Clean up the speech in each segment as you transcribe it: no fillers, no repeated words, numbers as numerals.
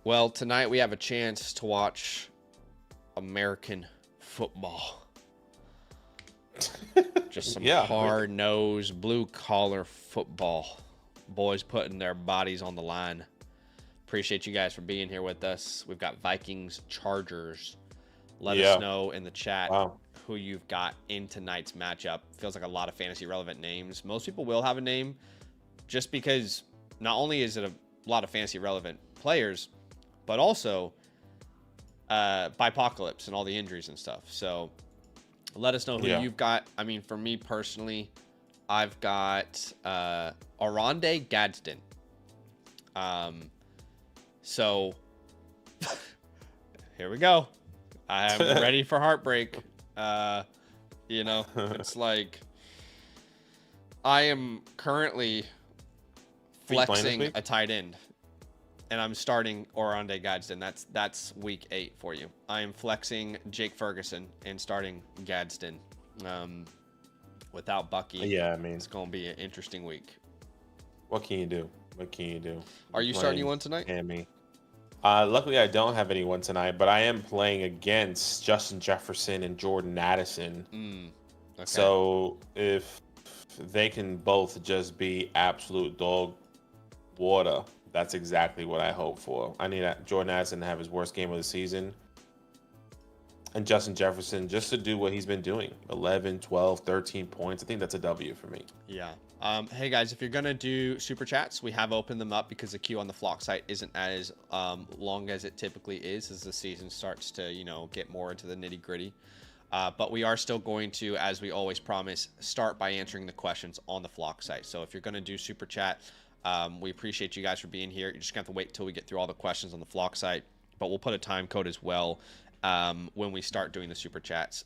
Well, tonight we have a chance to watch American football. Just some Yeah, hard-nosed, blue-collar football. Boys putting their bodies on the line. Appreciate you guys for being here with us. We've got Vikings, Chargers. Let us yeah. know in the chat Wow. who you've got in tonight's matchup. Feels like a lot of fantasy relevant names. Most people will have a name just because not only is it a lot of fantasy relevant players, but also Bipocalypse and all the injuries and stuff. So let us know who Yeah. you've got. I mean, for me personally, I've got Oronde Gadsden. So here we go. I am ready for heartbreak. It's like I am currently Who you playing this flexing week? a tight end, and I'm starting Oronde Gadsden. That's week 8 for you. I am flexing Jake Ferguson and starting Gadsden. Without Bucky, Yeah, I mean, it's gonna be an interesting week. what can you do? What can you do? Are you starting anyone tonight? Tammy. Luckily, I don't have anyone tonight, but I am playing against Justin Jefferson and Jordan Addison. Okay. So if they can both just be absolute dog water, that's exactly what I hope for. I need Jordan Addison to have his worst game of the season. And Justin Jefferson just to do what he's been doing. 11, 12, 13 points. I think that's a W for me. Yeah. Hey guys, if you're gonna do super chats, we have opened them up because the queue on the Flock site isn't as long as it typically is as the season starts to get more into the nitty gritty. But we are still going to, as we always promise, start by answering the questions on the Flock site. So if you're gonna do super chat, we appreciate you guys for being here. You're just gonna have to wait till we get through all the questions on the Flock site, but we'll put a time code as well when we start doing the super chats.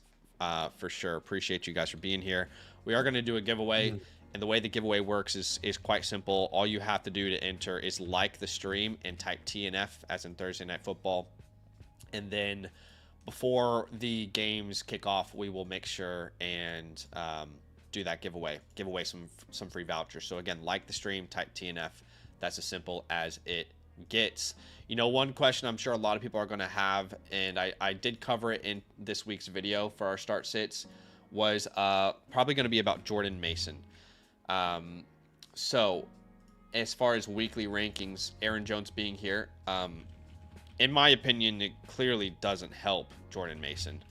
For sure. Appreciate you guys for being here. We are going to do a giveaway, and the way the giveaway works is quite simple. All you have to do to enter is like the stream and type TNF, as in Thursday Night Football. And then before the games kick off, we will make sure and do that giveaway. Give away some free vouchers. So again, like the stream, type TNF. That's as simple as it gets. One question I'm sure a lot of people are going to have, and I did cover it in this week's video for our start sits, was probably going to be about Jordan Mason. So as far as weekly rankings, Aaron Jones being here, in my opinion, it clearly doesn't help Jordan Mason.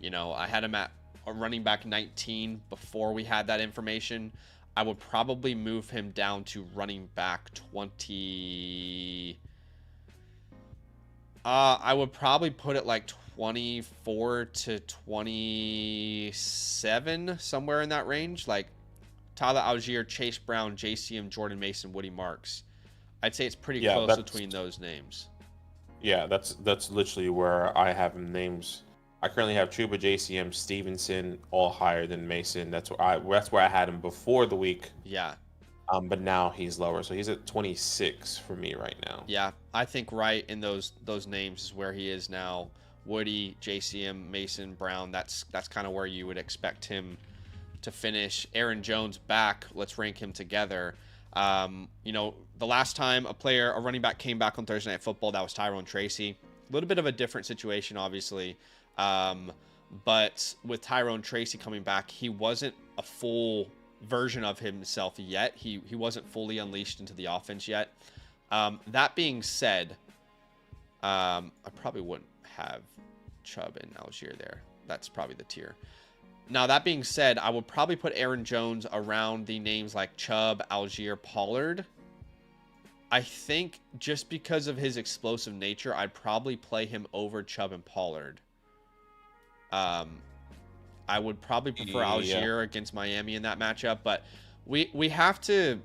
I had him at a running back 19 before we had that information. I would probably move him down to running back 20. I would probably put it like 24 to 27, somewhere in that range. Like Tyler Algier, Chase Brown, JCM, Jordan Mason, Woody Marks. I'd say it's pretty close between those names. Yeah, that's literally where I have him names. I currently have Chuba, JCM, Stevenson, all higher than Mason. That's where I had him before the week. Yeah. But now he's lower, so he's at 26 for me right now. Yeah, I think right in those names is where he is now. Woody, JCM, Mason, Brown. That's kind of where you would expect him to finish. Aaron Jones back. Let's rank him together. The last time a running back came back on Thursday Night Football, that was Tyrone Tracy. A little bit of a different situation, obviously. But with Tyrone Tracy coming back, he wasn't a full version of himself yet. He wasn't fully unleashed into the offense yet. That being said, I probably wouldn't have Chubb and Algier there. That's probably the tier. Now, that being said, I would probably put Aaron Jones around the names like Chubb, Algier, Pollard. I think just because of his explosive nature, I'd probably play him over Chubb and Pollard. I would probably prefer Algier against Miami in that matchup, but we have to,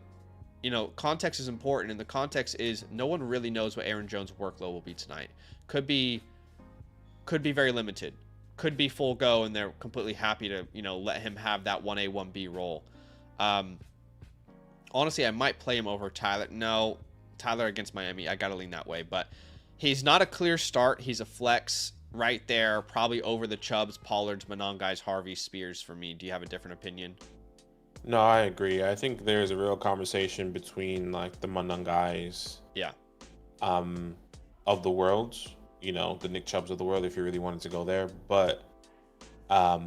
context is important, and the context is no one really knows what Aaron Jones' workload will be tonight. Could be very limited. Could be full go, and they're completely happy to, let him have that 1A, 1B role. Honestly, I might play him over Tyler. No, Tyler against Miami, I got to lean that way, but he's not a clear start. He's a flex right there, probably over the Chubbs, Pollards, Monongais, Harvey, Spears for me. Do you have a different opinion? No, I agree. I think there's a real conversation between like the Monongais. Yeah. of the world, the Nick Chubbs of the world, if you really wanted to go there. But yeah,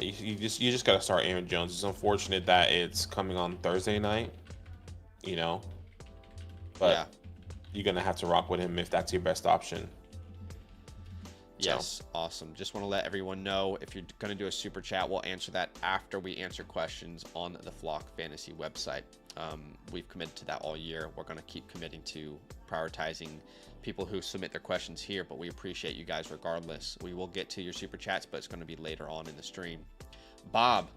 you just got to start Aaron Jones. It's unfortunate that it's coming on Thursday night, but Yeah. you're gonna have to rock with him if that's your best option. Yes, awesome. Just want to let everyone know, if you're going to do a super chat, we'll answer that after we answer questions on the Flock Fantasy website. We've committed to that all year. We're going to keep committing to prioritizing people who submit their questions here, but we appreciate you guys regardless. We will get to your super chats, but it's going to be later on in the stream. Bob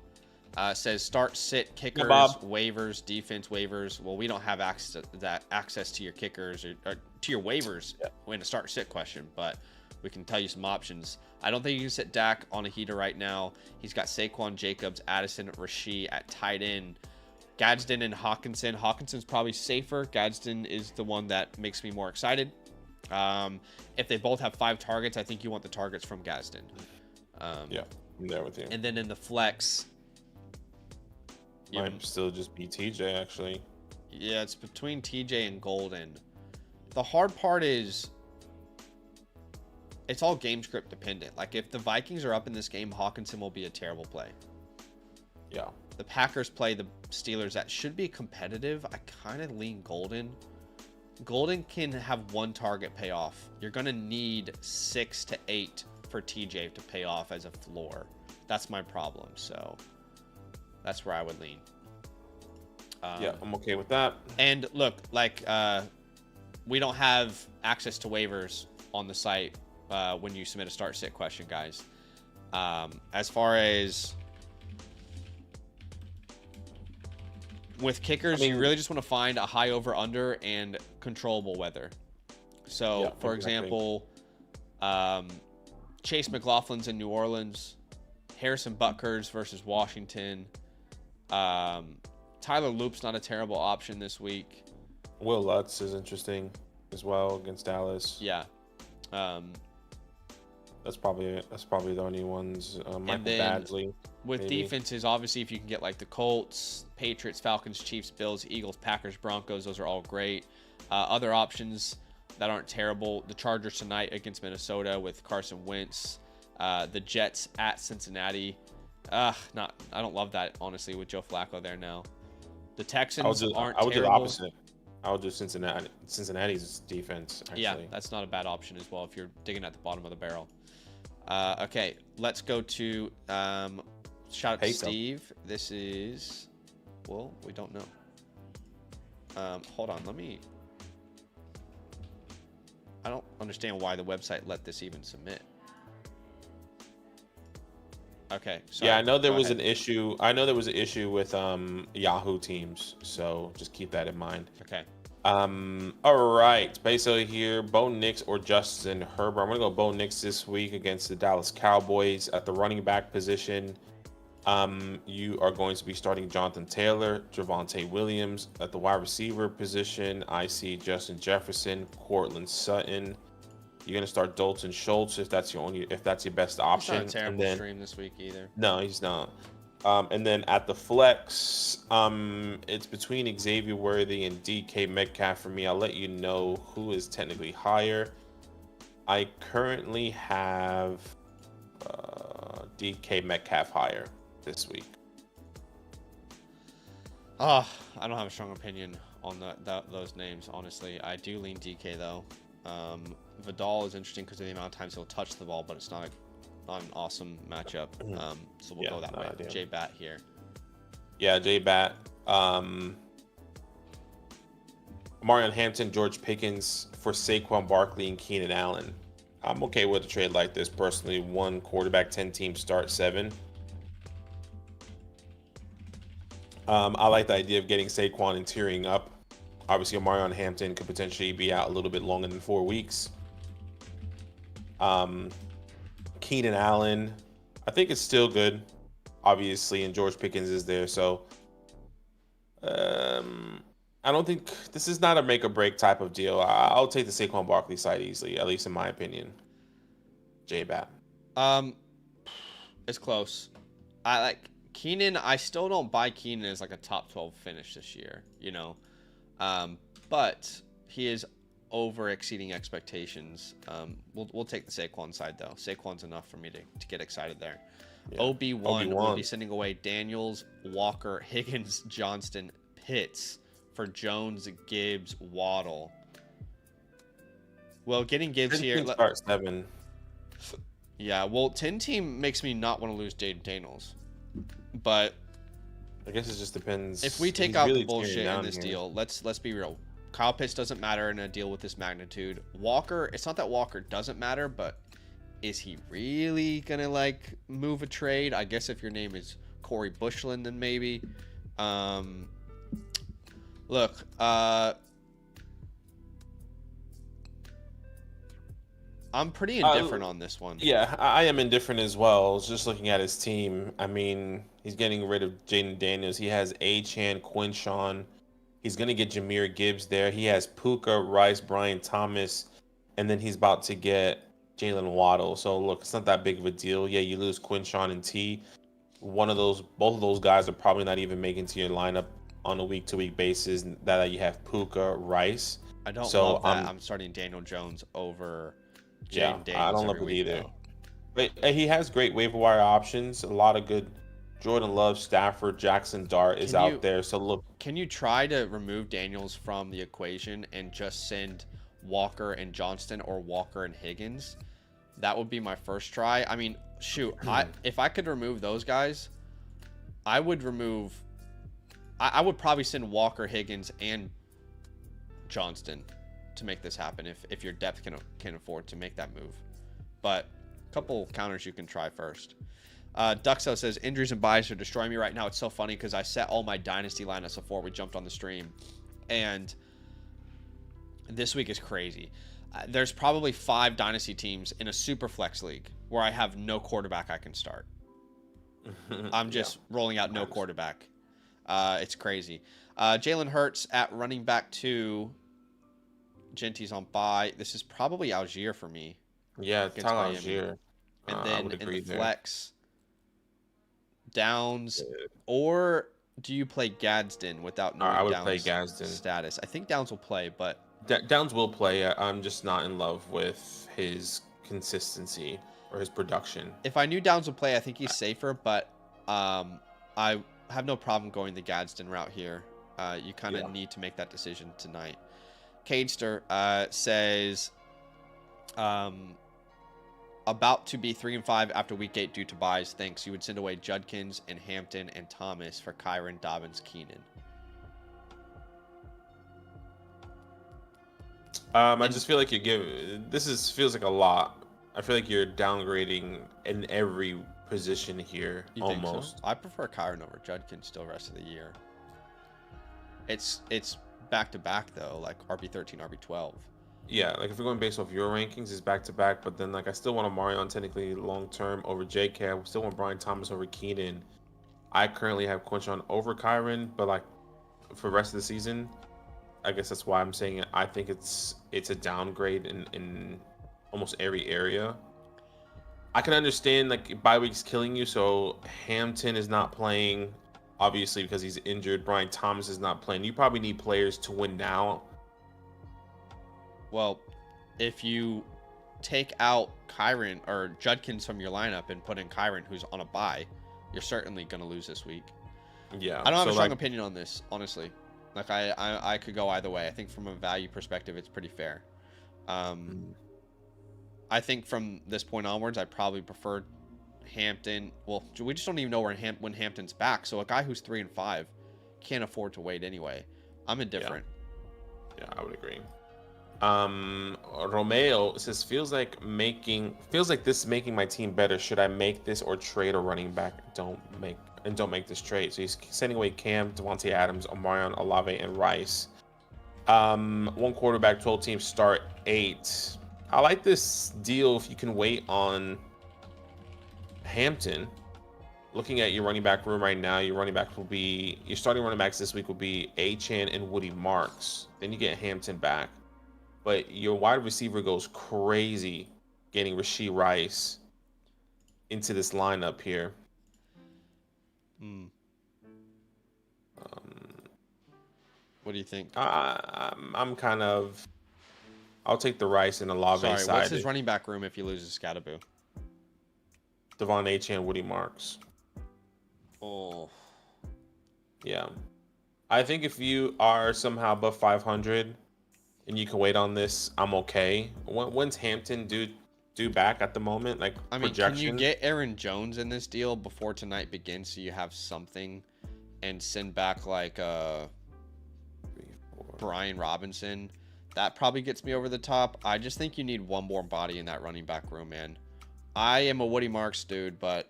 says start, sit, kickers, waivers, defense waivers. Well, we don't have access to your kickers or to your waivers when a start, sit question, but we can tell you some options. I don't think you can sit Dak on a heater right now. He's got Saquon, Jacobs, Addison, Rasheed at tight end. Gadsden and Hawkinson. Hawkinson's probably safer. Gadsden is the one that makes me more excited. If they both have 5 targets, I think you want the targets from Gadsden. Yeah, I'm there with you. And then in the flex, might still just be TJ, actually. Yeah, it's between TJ and Golden. The hard part is it's all game script dependent. Like, if the Vikings are up in this game, Hawkinson will be a terrible play. Yeah. The Packers play the Steelers. That should be competitive. I kind of lean Golden. Golden can have 1 target pay off. You're going to need 6 to 8 for TJ to pay off as a floor. That's my problem. So that's where I would lean. Yeah, I'm okay with that. And look, like, we don't have access to waivers on the site when you submit a start sit question, guys. As far as with kickers, you really just want to find a high over under and controllable weather. So, for example, Chase McLaughlin's in New Orleans, Harrison Butker's versus Washington. Tyler Loop's not a terrible option this week. Will Lutz is interesting as well against Dallas. Yeah. That's probably the only ones. Michael Badgley. With maybe. Defenses, obviously, if you can get like the Colts, Patriots, Falcons, Chiefs, Bills, Eagles, Packers, Broncos, those are all great. Other options that aren't terrible: the Chargers tonight against Minnesota with Carson Wentz. The Jets at Cincinnati. I don't love that, honestly, with Joe Flacco there now. The Texans aren't terrible. I would do the opposite. I would do Cincinnati's defense, actually. Yeah, that's not a bad option as well if you're digging at the bottom of the barrel. Okay, let's go to shout out to Steve. This is, well, we don't know. Hold on, I don't understand why the website let this even submit. Okay. Sorry. Yeah, I know there was an issue. I know there was an issue with Yahoo Teams, so just keep that in mind. Okay. All right. Peso here. Bo Nix or Justin Herbert. I'm gonna go Bo Nix this week against the Dallas Cowboys at the running back position. You are going to be starting Jonathan Taylor, Javonte Williams at the wide receiver position. I see Justin Jefferson, Cortland Sutton. You're gonna start Dalton Schultz if that's your best option. It's not a terrible stream this week either. No, he's not. And then at the flex, it's between Xavier Worthy and DK Metcalf for me. I'll let you know who is technically higher. I currently have DK Metcalf higher this week. I don't have a strong opinion on those names, honestly. I do lean DK though. Vidal is interesting because of the amount of times he'll touch the ball, but it's not an awesome matchup. So we'll go that way. J-Bat here. Yeah, J-Bat. Marion Hampton, George Pickens for Saquon Barkley and Keenan Allen. I'm okay with a trade like this personally. 1 quarterback, 10 team start 7. I like the idea of getting Saquon and tearing up. Obviously, Marion Hampton could potentially be out a little bit longer than 4 weeks. Keenan Allen, I think it's still good, obviously, and George Pickens is there. So I don't think this is not a make or break type of deal. I'll take the Saquon Barkley side easily, at least in my opinion. J-Bat. It's close. I like Keenan. I still don't buy Keenan as like a top 12 finish this year, but he is over exceeding expectations. We'll take the Saquon side though. Saquon's enough for me to get excited there. Yeah. OB1 will be sending away Daniels, Walker, Higgins, Johnston, Pitts for Jones, Gibbs, Waddle. Well, getting Gibbs here. Start 7. Yeah, well, 10 team makes me not want to lose Jaden Daniels, but I guess it just depends. if we take out the bullshit in this deal, let's be real. Kyle Pitts doesn't matter in a deal with this magnitude. Walker, it's not that Walker doesn't matter, but is he really gonna like move a trade? I guess if your name is Corey Bushland, then maybe. Look, I'm pretty indifferent on this one. Yeah, I am indifferent as well. I was just looking at his team. I mean, he's getting rid of Jaden Daniels. He has Achane, Quinshawn. He's going to get Jahmyr Gibbs there. He has Puka, Rice, Brian Thomas, and then he's about to get Jalen Waddle. So, look, it's not that big of a deal. Yeah, you lose Quinshawn and T. Both of those guys are probably not even making to your lineup on a week-to-week basis. That you have Puka, Rice. I don't love that. I'm starting Daniel Jones over Jaden Daniels. I don't love it either. But he has great waiver wire options. A lot of good. Jordan Love, Stafford, Jackson Dart is out there. So look, can you try to remove Daniels from the equation and just send Walker and Johnston or Walker and Higgins? That would be my first try. I mean, shoot, if I could remove those guys, I would remove. I would probably send Walker, Higgins, and Johnston to make this happen if your depth can afford to make that move. But a couple counters you can try first. Duxo says, injuries and buys are destroying me right now. It's so funny because I set all my Dynasty lineups before we jumped on the stream. And this week is crazy. There's probably 5 Dynasty teams in a super flex league where I have no quarterback I can start. I'm just rolling out no quarterback. It's crazy. Jalen Hurts at running back 2. Genty's on bye. This is probably Algier for me. Yeah, it's Algier. And then in the flex, Downs, or do you play Gadsden without knowing I would Downs' play Gadsden status? I think Downs will play, but Downs will play. I'm just not in love with his consistency or his production. If I knew Downs would play, I think he's safer, but I have no problem going the Gadsden route here. You kind of need to make that decision tonight. Cadester says about to be 3-5 after week 8 due to buys. Thanks. You would send away Judkins and Hampton and Thomas for Kyron, Dobbins, Keenan. I just feel like feels like a lot. I feel like you're downgrading in every position here. You almost. Think so? I prefer Kyron over Judkins still rest of the year. It's back to back though, like RB13, RB12. Yeah, like if we're going based off your rankings, it's back to back. But then like I still want Omarion technically long term over JK. I still want Brian Thomas over Keenan. I currently have Quinshawn over Kyron, but like for the rest of the season, I guess that's why I'm saying it. I think it's a downgrade in almost every area. I can understand like bye weeks killing you, so Hampton is not playing, obviously because he's injured. Brian Thomas is not playing. You probably need players to win now. Well, if you take out Kyron or Judkins from your lineup and put in Kyron, who's on a bye, you're certainly going to lose this week. Yeah. I don't have a strong opinion on this, honestly. Like I could go either way. I think from a value perspective, it's pretty fair. I think from this point onwards, I probably prefer Hampton. Well, we just don't even know when Hampton's back. So a guy who's 3-5 can't afford to wait anyway. I'm indifferent. Yeah, I would agree. Romeo says feels like this is making my team better. Should I make this or trade a running back? Don't make this trade. So he's sending away Cam, Devontae Adams, Omarion, Olave, and Rice. 1 quarterback, 12 teams, start 8. I like this deal if you can wait on Hampton. Looking at your running back room right now, your starting running backs this week will be Achane and Woody Marks. Then you get Hampton back. But your wide receiver goes crazy getting Rashee Rice into this lineup here. What do you think? I'm kind of I'll take the Rice and Olave Sorry, side. what's his running back room if he loses Scatterboo? Devon Achane, Woody Marks. Oh. Yeah. I think if you are somehow above 500 and you can wait on this, I'm okay. When's Hampton due back at the moment? Like, I mean, projection? can you get Aaron Jones in this deal before tonight begins so you have something and send back like 3, 4. Brian Robinson? That probably gets me over the top. I just think you need one more body in that running back room, man. I am a Woody Marks dude, but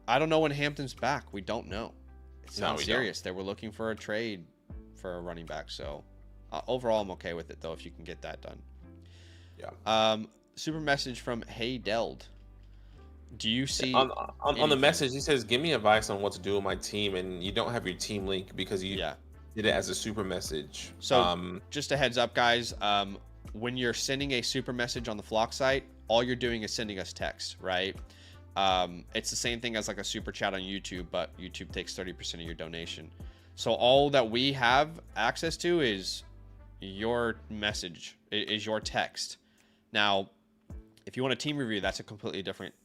I don't know when Hampton's back. We don't know. It sounds serious. They were looking for a trade for a running back, so overall I'm okay with it though if you can get that done. Yeah. Super message from Hey Deld. Do you see on the message? He says, "Give me advice on what to do with my team," and you don't have your team link because you did it as a super message. So just a heads up, guys. When you're sending a super message on the Flock site, all you're doing is sending us text, right? It's the same thing as like a super chat on YouTube, but YouTube takes 30% of your donation. So all that we have access to is your message, is your text. Now, if you want a team review, that's a completely different,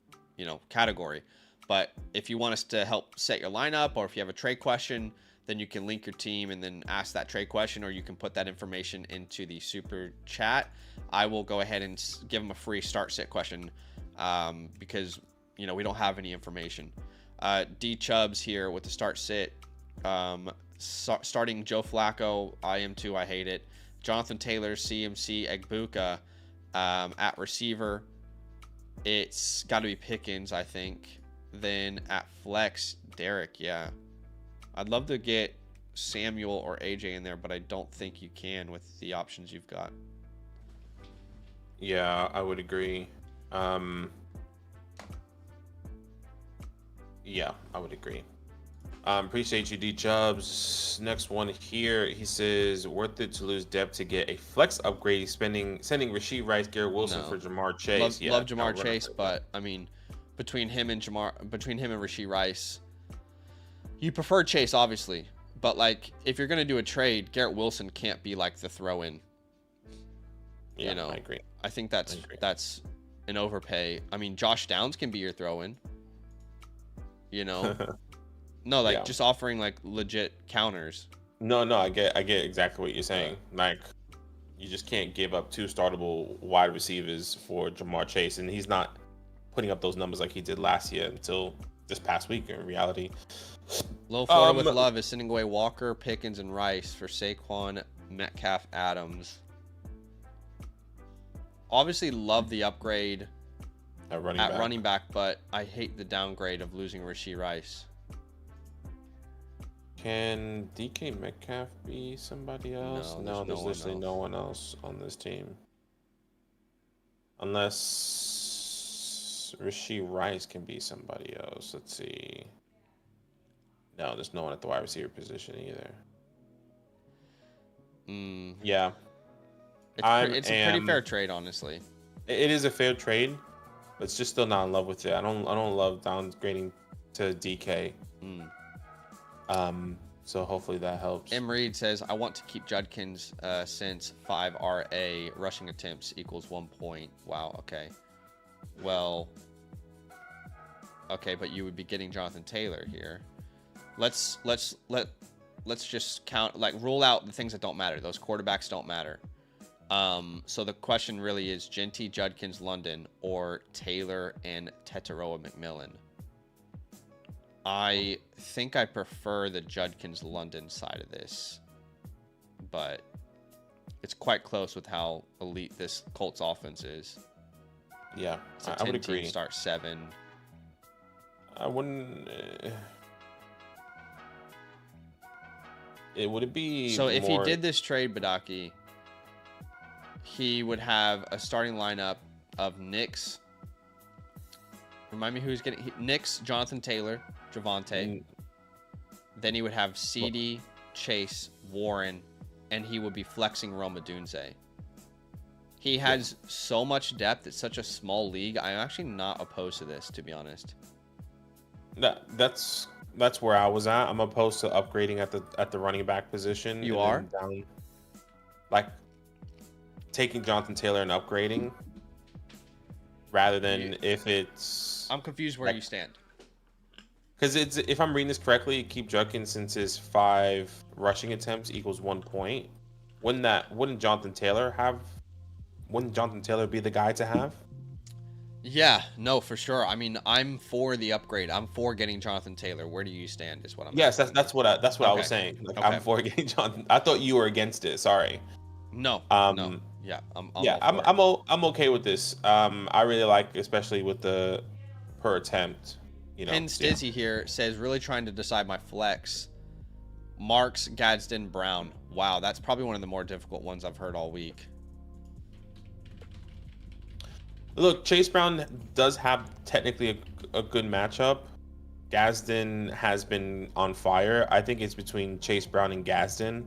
category. But if you want us to help set your lineup, or if you have a trade question, then you can link your team and then ask that trade question, or you can put that information into the super chat. I will go ahead and give them a free start sit question because we don't have any information. D Chubbs here with the start sit. Starting Joe Flacco, I am too. I hate it. Jonathan Taylor, CMC, Egbuka at receiver. It's got to be Pickens, I think. Then at flex, Derek. Yeah, I'd love to get Samuel or AJ in there, but I don't think you can with the options you've got. Yeah, I would agree. Yeah, I would agree. Appreciate you, D Chubbs. Next one here, he says, worth it to lose depth to get a flex upgrade, sending Rashee Rice, Garrett Wilson for Jamar Chase. Love Jamar Chase, but I mean, between him and Rashee Rice, you prefer Chase, obviously. But like, if you're gonna do a trade, Garrett Wilson can't be like the throw-in. Yeah, I agree. I think that's an overpay. I mean, Josh Downs can be your throw-in. No, like just offering like legit counters. No, I get exactly what you're saying. Like, you just can't give up 2 startable wide receivers for Jamar Chase, and he's not putting up those numbers like he did last year until this past week. In reality, Low Florida with love is sending away Walker, Pickens, and Rice for Saquon, Metcalf, Adams. Obviously, love the upgrade at running back, but I hate the downgrade of losing Rashee Rice. Can DK Metcalf be somebody else? No, there's literally no one else on this team. Unless Rashee Rice can be somebody else. Let's see. No, there's no one at the wide receiver position either. Yeah. It's a pretty fair trade, honestly. It is a fair trade, but it's just still not in love with it. I don't love downgrading to DK. So hopefully that helps. M. Reed says, I want to keep Judkins since 5 RA rushing attempts equals 1 point. Wow, okay. Well, okay, but you would be getting Jonathan Taylor here. Let's just count, like, rule out the things that don't matter. Those quarterbacks don't matter. So the question really is Genty, Judkins, London, or Taylor and Tetaroa McMillan. I think I prefer the Judkins London side of this, but it's quite close with how elite this Colts offense is. Yeah, it's a I would agree. Start 7. I wouldn't. Would it be so? If he did this trade, Badaki, he would have a starting lineup of Knicks. Remind me who's getting Knicks, Jonathan Taylor, Javonte. Then he would have CD, Chase, Warren, and he would be flexing Rome Odunze. He has so much depth. It's such a small league. I'm actually not opposed to this, to be honest. That's where I was at. I'm opposed to upgrading at the running back position. You are? Like, taking Jonathan Taylor and upgrading rather than if it's. I'm confused where you stand. Because it's, if I'm reading this correctly, keep Judkins since his 5 rushing attempts equals 1 point. Wouldn't Jonathan Taylor be the guy to have? Yeah, no, for sure. I mean, I'm for the upgrade. I'm for getting Jonathan Taylor. Where do you stand? Is what I'm. Yes, asking. that's what I was Okay. saying. Like, Okay. I'm for getting Jonathan. I thought you were against it. Sorry. No. Um, Yeah, I'm yeah, all for it. I'm okay with this. I really like, especially with the per attempt. Pin So, yeah. Stizzy here says, really trying to decide my flex. Marks, Gadsden, Brown. Wow, that's probably one of the more difficult ones I've heard all week. Look, Chase Brown does have technically a good matchup. Gadsden has been on fire. I think it's between Chase Brown and Gadsden.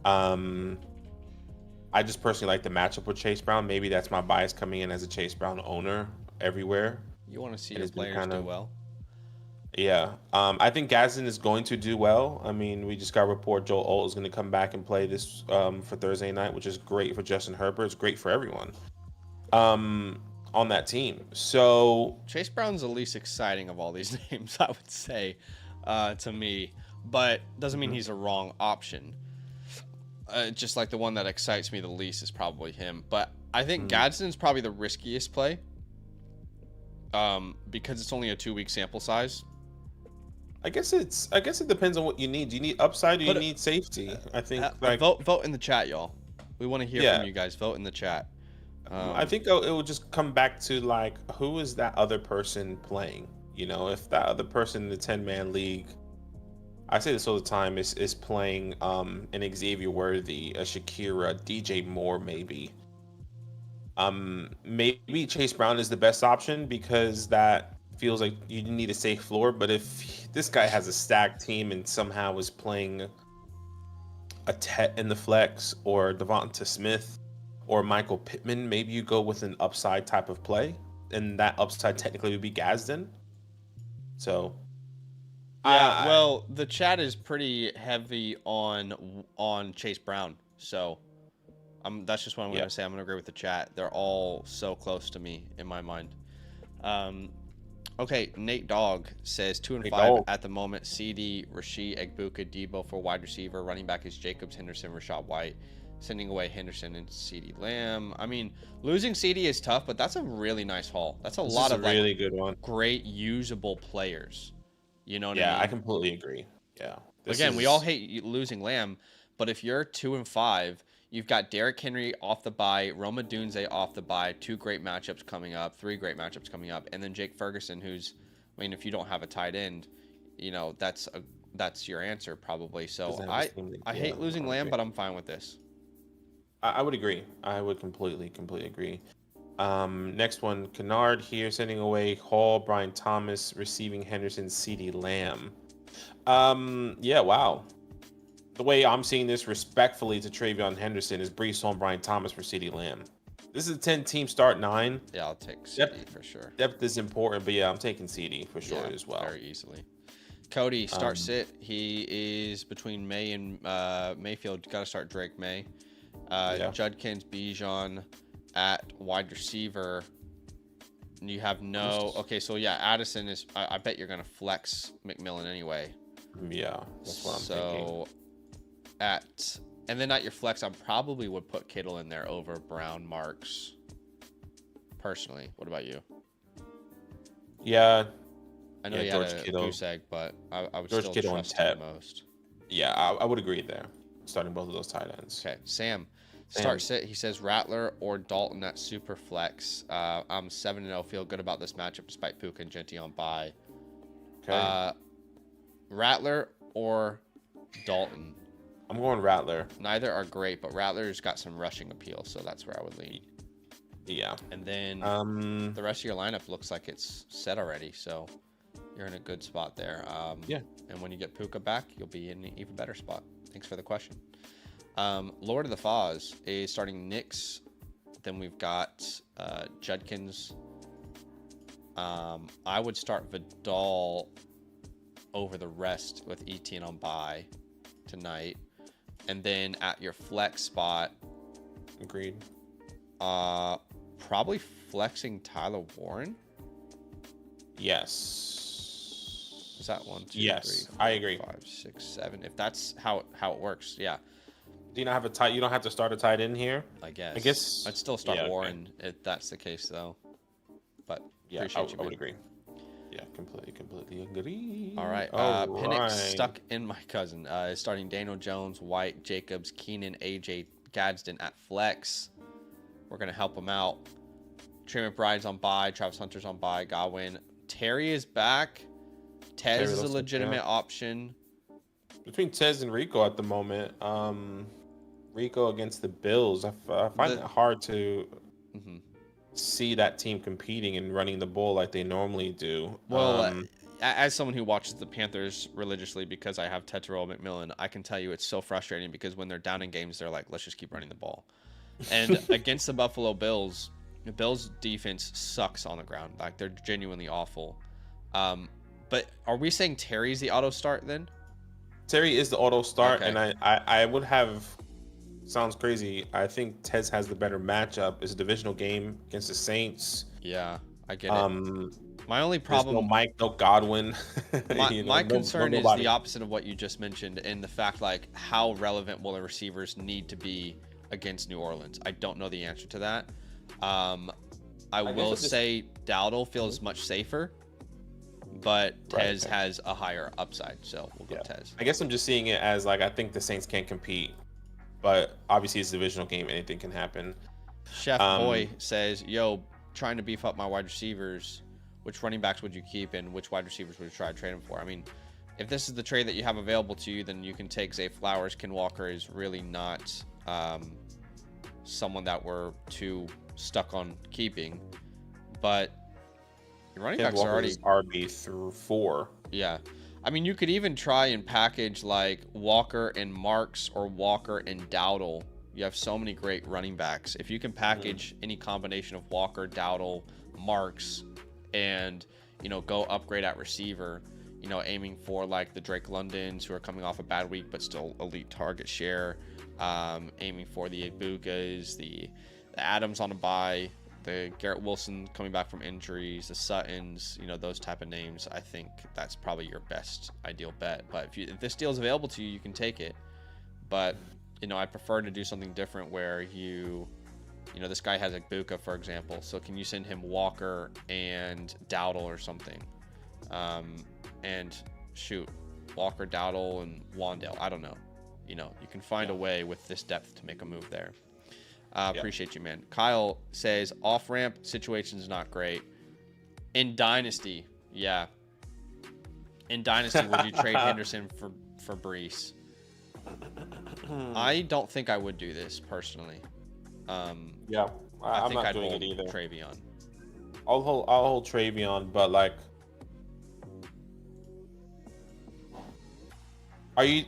I just personally like the matchup with Chase Brown. Maybe that's my bias coming in as a Chase Brown owner everywhere. You want to see your players do well? Yeah. I think Gadsden is going to do well. I mean, we just got a report Joel Alt is going to come back and play this for Thursday night, which is great for Justin Herbert. It's great for everyone on that team. So Chase Brown's the least exciting of all these names, I would say, to me. But doesn't mean he's a wrong option. Just like the one that excites me the least is probably him. But I think Gadsden's probably the riskiest play because it's only a 2-week sample size. I guess it depends on what you need. Do you need upside or you need safety? I think vote in the chat, y'all. We want to hear from you guys. Vote in the chat. I think it will just come back to like, who is that other person playing? If that other person in the 10-man league, I say this all the time, is playing an Xavier Worthy, a Shakira, DJ Moore, maybe. Maybe Chase Brown is the best option because that feels like you need a safe floor. But if this guy has a stacked team and somehow is playing a Tet in the flex or Devonta Smith or Michael Pittman, maybe you go with an upside type of play, and that upside technically would be Gadsden. So, yeah, well, the chat is pretty heavy on Chase Brown, so that's just what I'm going to say. I'm going to agree with the chat. They're all so close to me in my mind. Okay, Nate Dogg says 2 and 5 at the moment. CD, Rasheed, Egbuka, Debo for wide receiver. Running back is Jacobs, Henderson, Rashad White. Sending away Henderson and CD Lamb. I mean, losing CD is tough, but that's a really nice haul. That's a lot of really good one. Great usable players. You know what I mean? Yeah, I completely agree. Yeah. We all hate losing Lamb, but if you're 2 and 5, you've got Derrick Henry off the bye, Roma Dunze off the bye, 2 great matchups coming up, 3 great matchups coming up, and then Jake Ferguson, who's, I mean, if you don't have a tight end, that's your answer probably. So I hate losing Lamb, but I'm fine with this. I would agree. I would completely agree. Next one, Kennard here, sending away Hall, Brian Thomas, receiving Henderson, CD Lamb. Yeah, wow. The way I'm seeing this respectfully to Travion Henderson is Breece Hall, Brian Thomas for CD Lamb. This is a 10-team start 9. Yeah, I'll take CD for sure. Depth is important, but yeah, I'm taking CD for sure as well. Very easily. Cody, start sit. He is between May and Mayfield. Got to start Drake May. Judkins, Bijan at wide receiver. You have okay, so yeah, Addison is. I bet you're gonna flex McMillan anyway. Yeah, that's what I'm thinking. So and then at your flex, I probably would put Kittle in there over Brown, Marks. Personally, what about you? Yeah, I know you George had a Kittle. goose egg, but I would George still Kittle trust and him the most. Yeah, I would agree there. Starting both of those tight ends. Okay, Sam. Start sit. He says Rattler or Dalton at super flex. I'm 7-0. Feel good about this matchup despite Puka and Genty on bye. Okay. Rattler or Dalton. I'm going Rattler. Neither are great, but Rattler's got some rushing appeal, so that's where I would lean. Yeah. And then the rest of your lineup looks like it's set already, so you're in a good spot there. Yeah. And when you get Puka back, you'll be in an even better spot. Thanks for the question. Lord of the Foz is starting Knicks. Then we've got Judkins. I would start Vidal over the rest with Etienne on bye tonight. And then at your flex spot, Agreed. Probably flexing Tyler Warren. Yes. Is that 1, 2, Yes, 3, 4, I agree. 5, 6, 7? If that's how it works, yeah. Do you not have a tight? You don't have to start a tight end here. I guess. I guess I'd still start yeah, Warren if that's the case, though. But yeah, appreciate you, I would man. agree. Yeah, completely agree. All right. All Penix right. stuck in my cousin. Starting Daniel Jones, White, Jacobs, Keenan, AJ, Gadsden at flex. We're gonna help him out. Trey McBride's on bye. Travis Hunter's on bye. Godwin. Terry is back. Tez is a legitimate option. Between Tez and Rico at the moment. Rico against the Bills. I find it hard to see that team competing and running the ball like they normally do. Well, as someone who watches the Panthers religiously because I have Tetero McMillan, I can tell you it's so frustrating because when they're down in games, they're like, let's just keep running the ball. And against the Buffalo Bills, the Bills defense sucks on the ground. Like, they're genuinely awful. But are we saying Terry's the auto start then? Terry is the auto start, Okay. and I would have. Sounds crazy. I think Tez has the better matchup. It's a divisional game against the Saints. Yeah, I get it. My only There's problem, no Mike, no Godwin. my concern is the opposite of what you just mentioned, in the fact, like, how relevant will the receivers need to be against New Orleans? I don't know the answer to that. I will say Dowdle feels much safer, but Tez has a higher upside, so we'll go Tez. I guess I'm just seeing it as, like, I think the Saints can't compete, but obviously it's a divisional game. Anything can happen. Chef Boy says, yo, trying to beef up my wide receivers. Which running backs would you keep and which wide receivers would you try to trade them for? I mean, if this is the trade that you have available to you, then you can take Zay Flowers. Ken Walker is really not someone that we're too stuck on keeping. But your running backs are already RB through 4. Yeah. I mean, you could even try and package like Walker and Marks or Walker and Dowdle. You have so many great running backs. If you can package any combination of Walker, Dowdle, Marks, and, you know, go upgrade at receiver, you know, aiming for like the Drake Londons who are coming off a bad week but still elite target share, aiming for the Igbukas, the Adams on a bye, the Garrett Wilson coming back from injuries, the Suttons, you know, those type of names. I think that's probably your best ideal bet. But if this deal is available to you, you can take it. But, you know, I prefer to do something different where you know, this guy has Igbuka, for example. So can you send him Walker and Dowdle or something? And shoot, Walker, Dowdle, and Wandale. I don't know. You know, you can find a way with this depth to make a move there. Appreciate you, man. Kyle says off-ramp situation's not great. In Dynasty, yeah. In Dynasty, would you trade Henderson for Brees? I don't think I would do this personally. Yeah, I'm not I'd doing hold it either. Travion. I'll hold Travion, but like, are you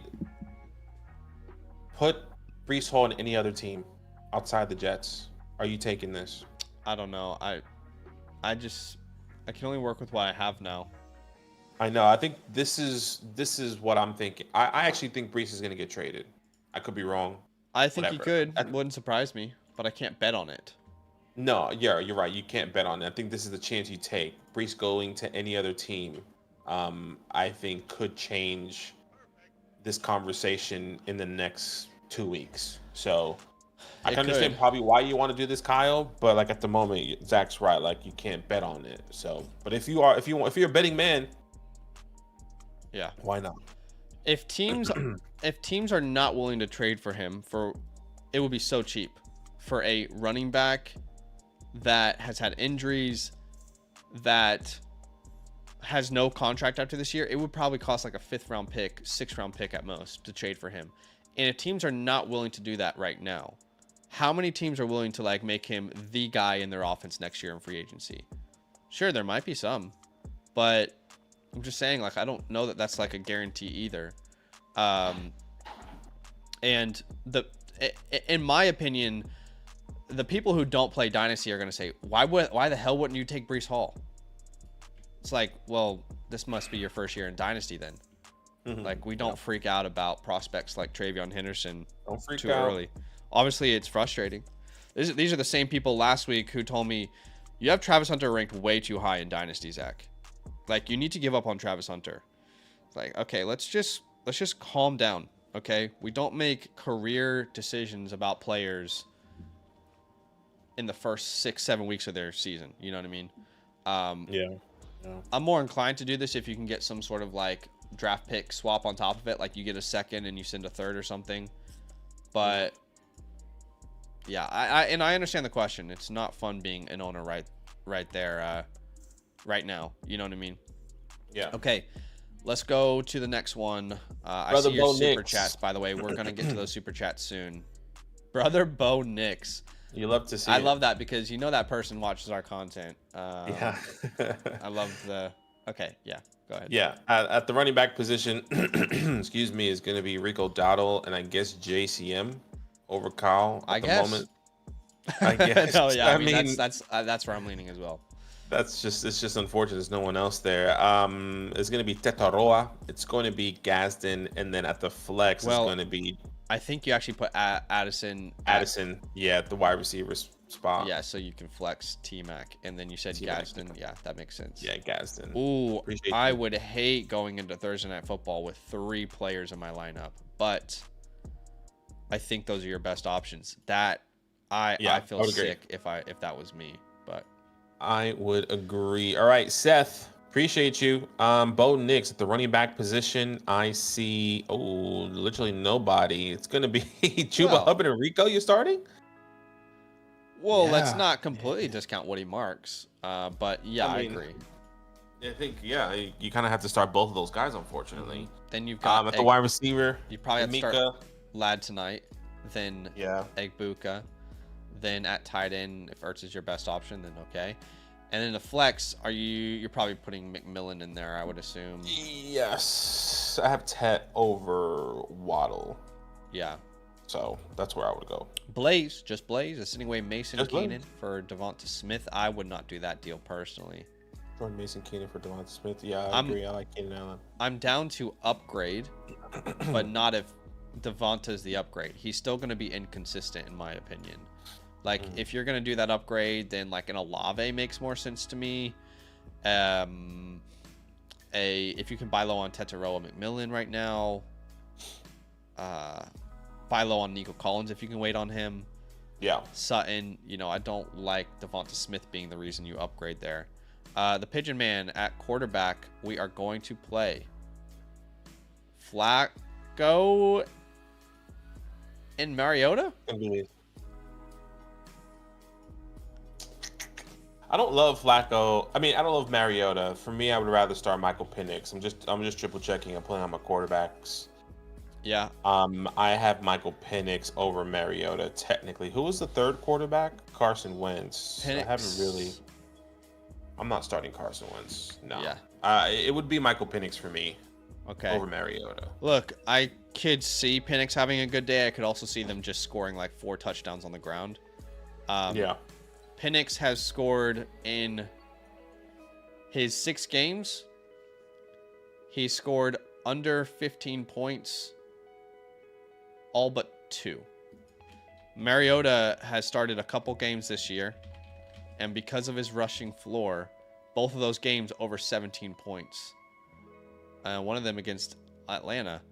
put Brees Hall in any other team outside the Jets? Are you taking this? I don't know. I can only work with what I have now. I know. I think this is what I'm thinking. I actually think Brees is going to get traded. I could be wrong. I think he could. It wouldn't surprise me, but I can't bet on it. No, yeah, you're right. You can't bet on it. I think this is the chance you take. Brees going to any other team, I think could change this conversation in the next 2 weeks. So I can understand probably why you want to do this, Kyle, but like at the moment, Zach's right. Like you can't bet on it. So, but if you're a betting man, yeah, why not? If teams are not willing to trade for him, it would be so cheap for a running back that has had injuries, that has no contract after this year. It would probably cost like a 5th round pick, 6th round pick at most to trade for him. And if teams are not willing to do that right now, how many teams are willing to like make him the guy in their offense next year in free agency? Sure, there might be some, but I'm just saying, like, I don't know that that's like a guarantee either. And in my opinion, the people who don't play Dynasty are going to say, why the hell wouldn't you take Brees Hall? It's like, well, this must be your first year in Dynasty then. Mm-hmm. Like, we don't freak out about prospects like Travion Henderson too early. Obviously, it's frustrating. These are the same people last week who told me you have Travis Hunter ranked way too high in Dynasty, Zach. Like, you need to give up on Travis Hunter. It's like, okay, let's just calm down. Okay, we don't make career decisions about players in the first 6-7 weeks of their season. You know what I mean? Yeah. I'm more inclined to do this if you can get some sort of like draft pick swap on top of it, like you get a second and you send a third or something. But yeah, I understand the question. It's not fun being an owner right there right now. You know what I mean? Yeah. Okay, let's go to the next one. I Brother see your Bo super Nix. chats, by the way. We're gonna get to those super chats soon. Brother Bo Nix. You love to see I it. love that because you know that person watches our content. Yeah. I love the. Okay, yeah, go ahead. Yeah, at the running back position, excuse me, is going to be Rico Dowdle and I guess JCM over Kyle at the moment. I guess. No, yeah, I mean that's that's where I'm leaning as well. it's just unfortunate. There's no one else there. It's going to be Tetaroa. It's going to be Gadsden, and then at the flex it's going to be. I think you actually put Addison. Yeah, at the wide receiver spot. Yeah, so you can flex T-Mac, and then you said Gadsden. Yeah, that makes sense. Yeah, Gadsden. Ooh, I would hate going into Thursday Night Football with 3 players in my lineup, but I think those are your best options. I feel sick if that was me, but I would agree. All right, Seth. Appreciate you. Bo Nix at the running back position. I see literally nobody. It's gonna be Chuba Hubbard and Rico. You starting? Well, let's not completely discount Woody Marks. But yeah, I agree. I think you kind of have to start both of those guys, unfortunately. Then you've got at the wide receiver. You probably have to start Ladd tonight, then Egbuka, then at tight end if Ertz is your best option, then okay. And then the flex, you're probably putting McMillan in there, I would assume. Yes. I have Tet over Waddle. Yeah. So that's where I would go. Blaze is sending away Mason Keenan for Devonta Smith. I would not do that deal personally. Jordan Mason Keenan for Devonta Smith. Yeah, I agree. I like Keenan Allen. I'm down to upgrade, but not if Devonta's the upgrade. He's still going to be inconsistent in my opinion. Like, if you're going to do that upgrade, then, like, an Olave makes more sense to me. If you can buy low on Tetaroa McMillan right now. Buy low on Nico Collins if you can wait on him. Yeah. Sutton, I don't like Devonta Smith being the reason you upgrade there. The Pigeon Man at quarterback, we are going to play Flacco and Mariota? I don't love Flacco. I don't love Mariota. For me, I would rather start Michael Penix. I'm just triple checking. I'm playing on my quarterbacks. Yeah. I have Michael Penix over Mariota technically. Who was the third quarterback? Carson Wentz. Penix. I'm not starting Carson Wentz. No. Yeah. It would be Michael Penix for me. Okay. Over Mariota. Look, I could see Penix having a good day. I could also see them just scoring like 4 touchdowns on the ground. Yeah. Penix has scored in his 6 games. He scored under 15 points, all but 2. Mariota has started a couple games this year, and because of his rushing floor, both of those games over 17 points. One of them against Atlanta.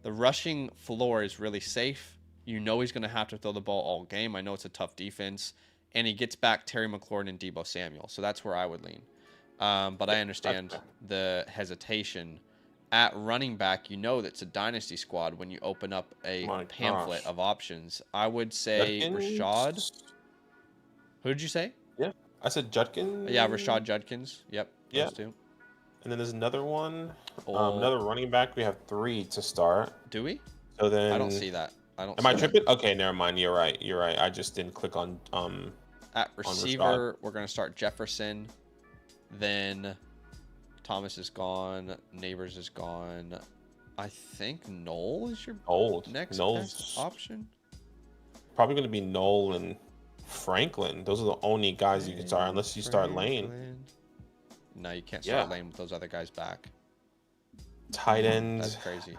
The rushing floor is really safe. You know he's going to have to throw the ball all game. I know it's a tough defense. And he gets back Terry McLaurin and Deebo Samuel. So that's where I would lean. But I understand the hesitation. At running back, that's a dynasty squad when you open up a pamphlet of options. I would say Rashad. Who did you say? Yeah, I said Judkins. Yeah, Rashad Judkins. Yep. Yeah. Those 2. And then there's another one. Another running back. We have 3 to start. Do we? So then I don't see that. Am I tripping? Okay, never mind. You're right. I just didn't click on At receiver, we're going to start Jefferson. Then Thomas is gone. Neighbors is gone. I think Knoll is your next best option. Probably going to be Knoll and Franklin. Those are the only guys you can start unless you start Lane. No, you can't start Lane with those other guys back. Tight end. That's crazy.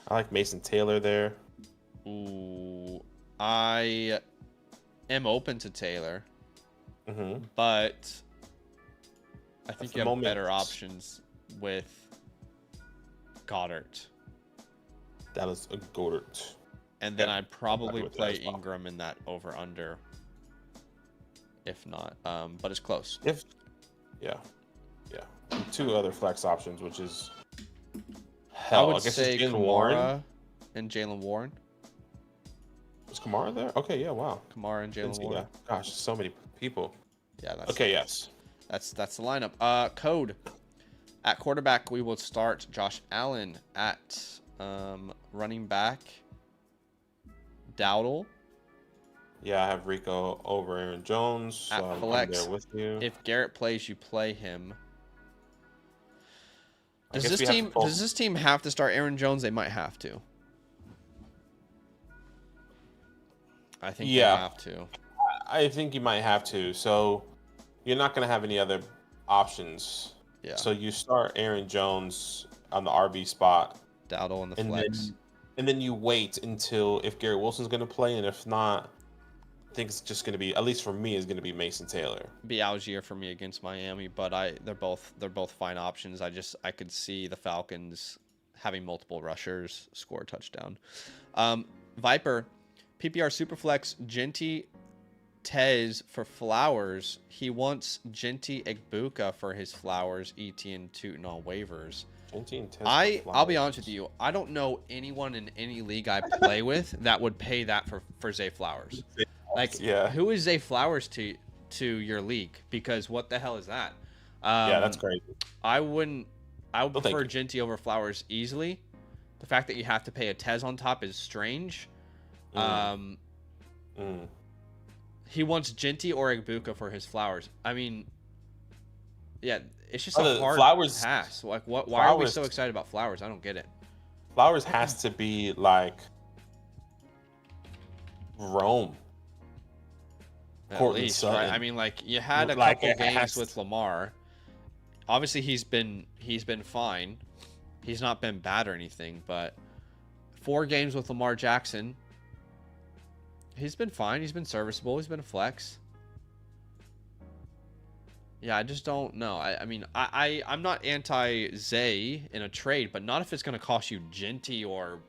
I like Mason Taylor there. Ooh, I am open to Taylor, Mm-hmm. but I think the you have moment. better options with Goddard. Dallas Goddard. And then Yeah, I'd I'm probably happy with that play as well. Ingram in that over-under. If not, but it's close. Yeah. 2 other flex options, which is I hell. would I guess say it's Jalen Warren. Kamara and Jalen Warren. Is Kamara there? Okay, yeah, wow. Kamara and Didn't Jalen see Warren. that. Gosh, so many people. Yeah, that's Okay, yes. that's the lineup. Code at quarterback. We will start Josh Allen at running back. Dowdle. Yeah, I have Rico over Aaron Jones, so At I'm flex, there with you. if Garrett plays, you play him. I Does guess this we have to team pull- does this team have to start Aaron Jones? They might have to. I think they Yeah. have to. I think you might have to. So you're not going to have any other options. Yeah. So you start Aaron Jones on the RB spot, Dowdle in the and flex. then you wait until if Garrett Wilson's going to play, and if not, I think it's just going to be, at least for me, is going to be Mason Taylor. Be Algier for me against Miami, but they're both fine options. I could see the Falcons having multiple rushers score a touchdown. Viper, PPR Superflex, Genty Tez for Flowers. He wants Genty Egbuka for his Flowers, Etienne Tootin on waivers. I'll be honest with you. I don't know anyone in any league I play with that would pay that for Zay Flowers. Like, Yeah. who is Zay Flowers to your league? Because what the hell is that? Yeah, that's crazy. I would thank prefer you. Genty over Flowers easily. The fact that you have to pay a Tez on top is strange. He wants Genty or Egbuka for his Flowers. I mean, yeah, it's just a hard Flowers pass. Like, what? Why are we Flowers- so excited about Flowers? I don't get it. Flowers has to be like Rome. At Courtland least, Sutton. right? I mean, like, you had a Like, couple it games has with to- Lamar. Obviously, he's been fine. He's not been bad or anything, but 4 games with Lamar Jackson, he's been fine. He's been serviceable. He's been a flex. Yeah, I just don't know. I mean, I'm not anti-Zay in a trade, but not if it's going to cost you Genty or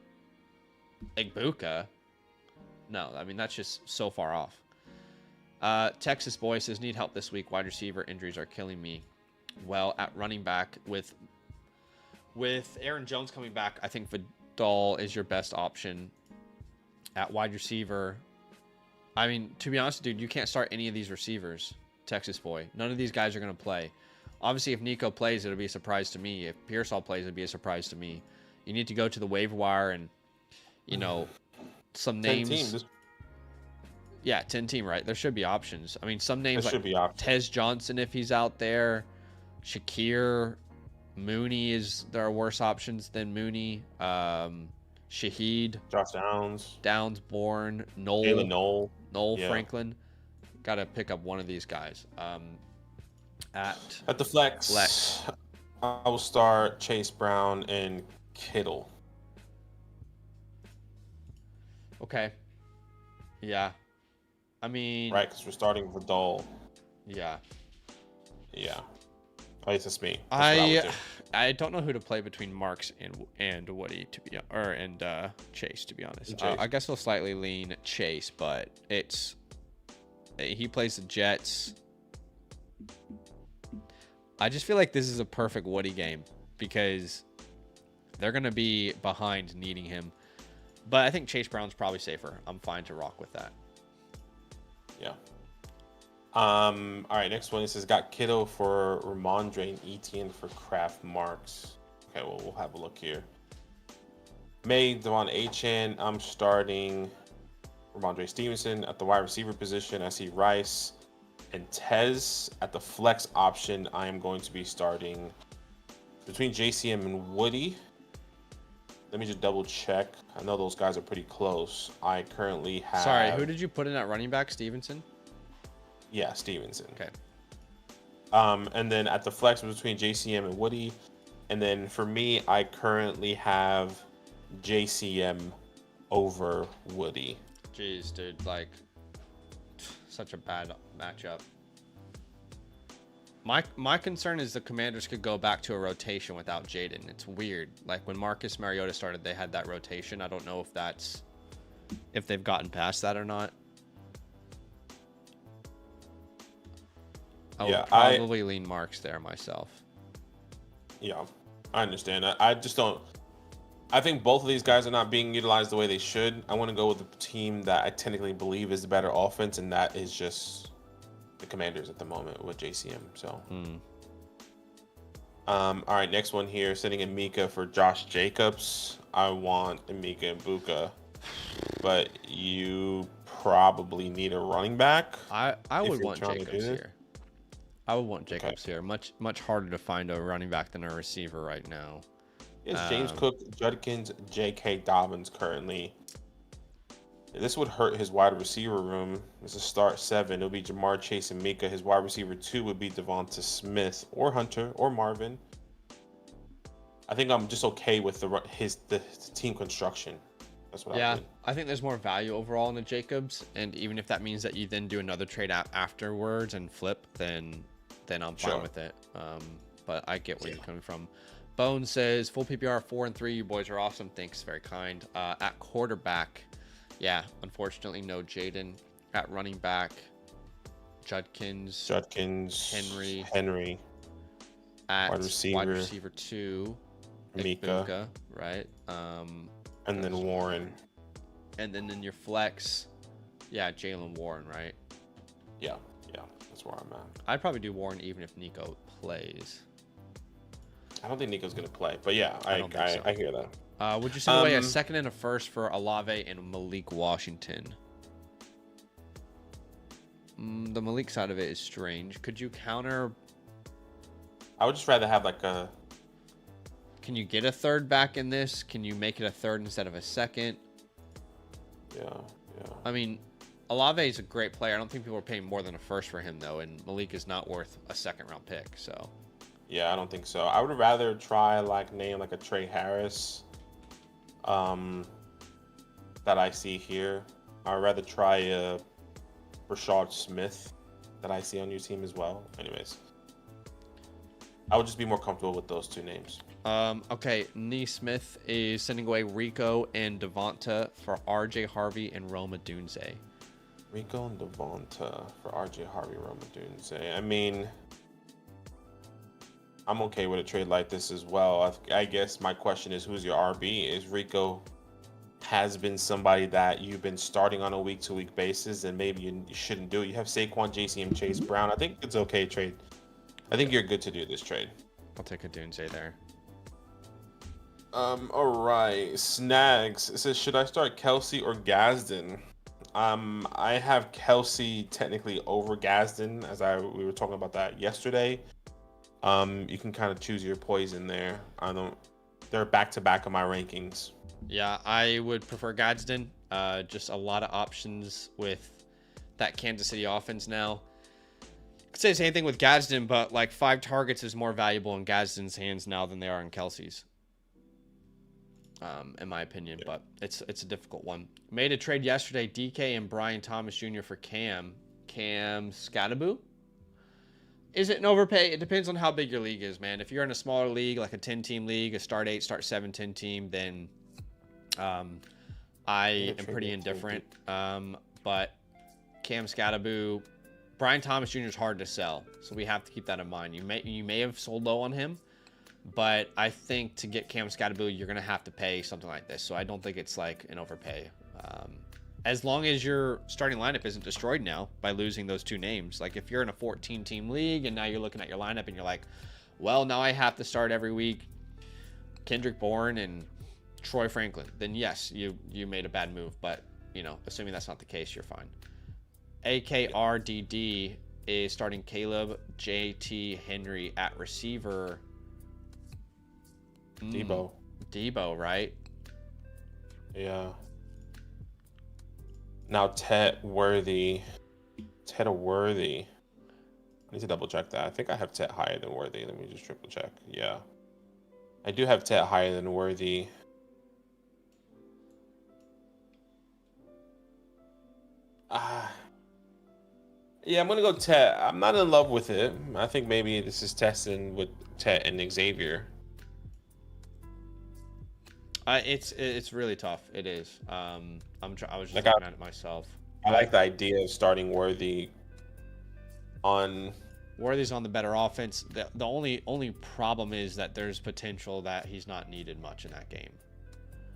Egbuka. No, I mean, that's just so far off. Texas boy says, need help this week. Wide receiver injuries are killing me. Well, at running back, with Aaron Jones coming back, I think Vidal is your best option. At wide receiver, I mean, to be honest, dude, you can't start any of these receivers, Texas boy. None of these guys are going to play. Obviously, if Nico plays, it'll be a surprise to me. If Pearsall plays, it'll be a surprise to me. You need to go to the waiver wire and, some 10 names. teams. Yeah, 10 team, right? There should be options. I mean, some names There should be options. Tez Johnson, if he's out there. Shakir, Mooney there are worse options than Mooney. Shaheed, Josh Downs, Bourne, Jalen Noel Yeah. Franklin. Got to pick up one of these guys. At the flex, I will start Chase Brown and Kittle. Okay. Yeah. I mean, Right, because we're starting Vidal. Yeah. Yeah. At least it's me. That's what I would do. I don't know who to play between Marks and Woody and Chase, to be honest. Chase. I guess he'll slightly lean Chase, but he plays the Jets. I just feel like this is a perfect Woody game because they're going to be behind needing him. But I think Chase Brown's probably safer. I'm fine to rock with that. Yeah. All right, next one. It says got Kittle for Ramondre and Etienne for Kraft Marks. Okay, well, we'll have a look here. May Devon Achane. I'm starting Ramondre Stevenson at the wide receiver position. I see Rice and Tez at the flex option. I am going to be starting between JCM and Woody. Let me just double check. I know those guys are pretty close. I currently have. Sorry, who did you put in at running back? Stevenson? Yeah, Stevenson. Okay. And then at the flex between JCM and Woody. And then for me, I currently have JCM over Woody. Jeez, dude, like such a bad matchup. My concern is the Commanders could go back to a rotation without Jaden. It's weird. Like when Marcus Mariota started, they had that rotation. I don't know if they've gotten past that or not. I would probably lean Marks there myself. Yeah, I understand. I just don't. I think both of these guys are not being utilized the way they should. I want to go with the team that I technically believe is the better offense, and that is just the Commanders at the moment with JCM. So, all right, next one here, sitting in Mika for Josh Jacobs. I want Mika and Buka, but you probably need a running back. I would want Jacobs here. I would want Jacobs here. Much harder to find a running back than a receiver right now. It's James Cook, Judkins, J.K. Dobbins currently. This would hurt his wide receiver room. This is start 7. It'll be Jamar Chase and Mika. His wide receiver 2 would be Devonta Smith or Hunter or Marvin. I think I'm just okay with the team construction. That's what I think there's more value overall in the Jacobs, and even if that means that you then do another trade afterwards and flip, then I'm fine with it. But I get where you're coming from. Bone says full PPR 4-3. You boys are awesome. Thanks, very kind. At quarterback, yeah, unfortunately no Jaden. At running back, Judkins, Henry. At wide receiver 2, Mika, right? And then Warren. And then in your flex, yeah, Jalen Warren, right? Yeah, that's where I'm at. I'd probably do Warren even if Nico plays. I don't think Nico's going to play, but yeah, I hear that. Would you send away a second and a first for Olave and Malik Washington? The Malik side of it is strange. Could you counter? I would just rather have like a... Can you get a third back in this? Can you make it a third instead of a second? Yeah. I mean, Olave is a great player. I don't think people are paying more than a first for him, though, and Malik is not worth a second-round pick, so... Yeah, I don't think so. I would rather try name like a Trey Harris that I see here. I'd rather try a Rashad Smith that I see on your team as well. Anyways, I would just be more comfortable with those two names. Okay, Nee Smith is sending away Rico and Devonta for RJ Harvey and Roma Dunze. Rico and Devonta for RJ Harvey, Roma Dunze. I mean... I'm okay with a trade like this as well. I guess my question is, who's your RB? Is Rico has been somebody that you've been starting on a week-to-week basis, and maybe you shouldn't do it. You have Saquon, JCM, Chase Brown. I think it's okay trade. I think you're good to do this trade. I'll take a Dunze there. All right. Snags. It says, should I start Kelsey or Gadsden? I have Kelsey technically over Gadsden, as we were talking about that yesterday. You can kind of choose your poison there. They're back-to-back on my rankings. Yeah, I would prefer Gadsden. Just a lot of options with that Kansas City offense now. Could say the same thing with Gadsden, but like 5 targets is more valuable in Gadsden's hands now than they are in Kelsey's. In my opinion, but it's a difficult one. Made a trade yesterday, DK and Brian Thomas Jr. for Cam Skataboo. Is it an overpay? It depends on how big your league is, man. If you're in a smaller league, like a 10-team league, a start 8, start 7, 10-team, then I am pretty indifferent. But Cam Skataboo, Brian Thomas Jr. is hard to sell, so we have to keep that in mind. You may have sold low on him, but I think to get Cam Skataboo, you're going to have to pay something like this. So I don't think it's like an overpay. As long as your starting lineup isn't destroyed now by losing those 2 names. Like if you're in a 14-team league and now you're looking at your lineup and you're like, well, now I have to start every week Kendrick Bourne and Troy Franklin, then yes, you made a bad move. But, assuming that's not the case, you're fine. AKRDD is starting Caleb, JT, Henry at receiver. Debo, right? Yeah. Now Ted Worthy. I need to double check that. I think I have Ted higher than Worthy. Let me just triple check. Yeah. I do have Ted higher than Worthy. Yeah, I'm gonna go Tet. I'm not in love with it. I think maybe this is testing with Tet and Xavier. It's really tough. It is. I was just Like I, looking at it myself, I like but the idea of starting Worthy on. Worthy's on the better offense. The only problem is that there's potential that he's not needed much in that game.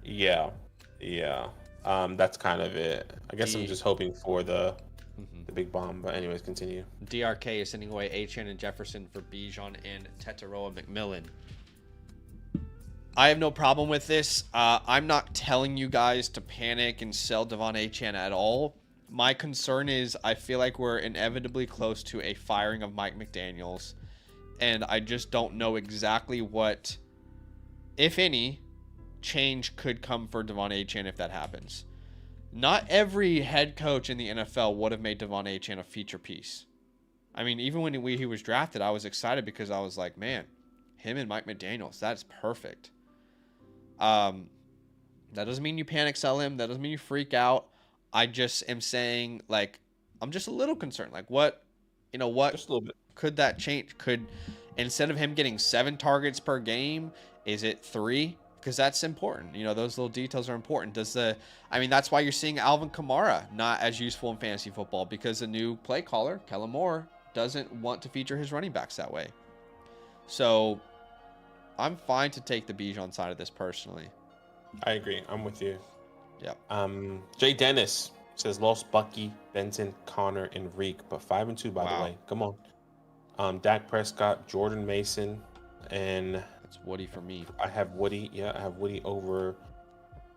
Yeah, yeah. That's kind of it. I guess I'm D just hoping for the mhm. the big bomb. But anyways, continue. DRK is sending away Achan and Jefferson for Bijan and Tetaroa McMillan. I have no problem with this. I'm not telling you guys to panic and sell Devon Achane at all. My concern is I feel like we're inevitably close to a firing of Mike McDaniels, and I just don't know exactly what, if any, change could come for Devon Achane if that happens. Not every head coach in the NFL would have made Devon Achane a feature piece. I mean, even when he was drafted, I was excited because I was like, man, him and Mike McDaniels, that's perfect. Um, that doesn't mean you panic sell him. That doesn't mean you freak out. I just am saying, like, I'm just a little concerned. Like, what Just a little bit. could that change? Could, instead of him getting 7 targets per game, is it 3? Because that's important. Those little details are important. That's why you're seeing Alvin Kamara not as useful in fantasy football, because the new play caller, Kellen Moore, doesn't want to feature his running backs that way. So I'm fine to take the Bijan side of this personally. I agree. I'm with you. Yep. Jay Dennis says lost Bucky, Benson, Connor, and Reek, but 5-2 by the Wow. way. Come on. Dak Prescott, Jordan Mason, and That's Woody for me. I have Woody. Yeah, I have Woody over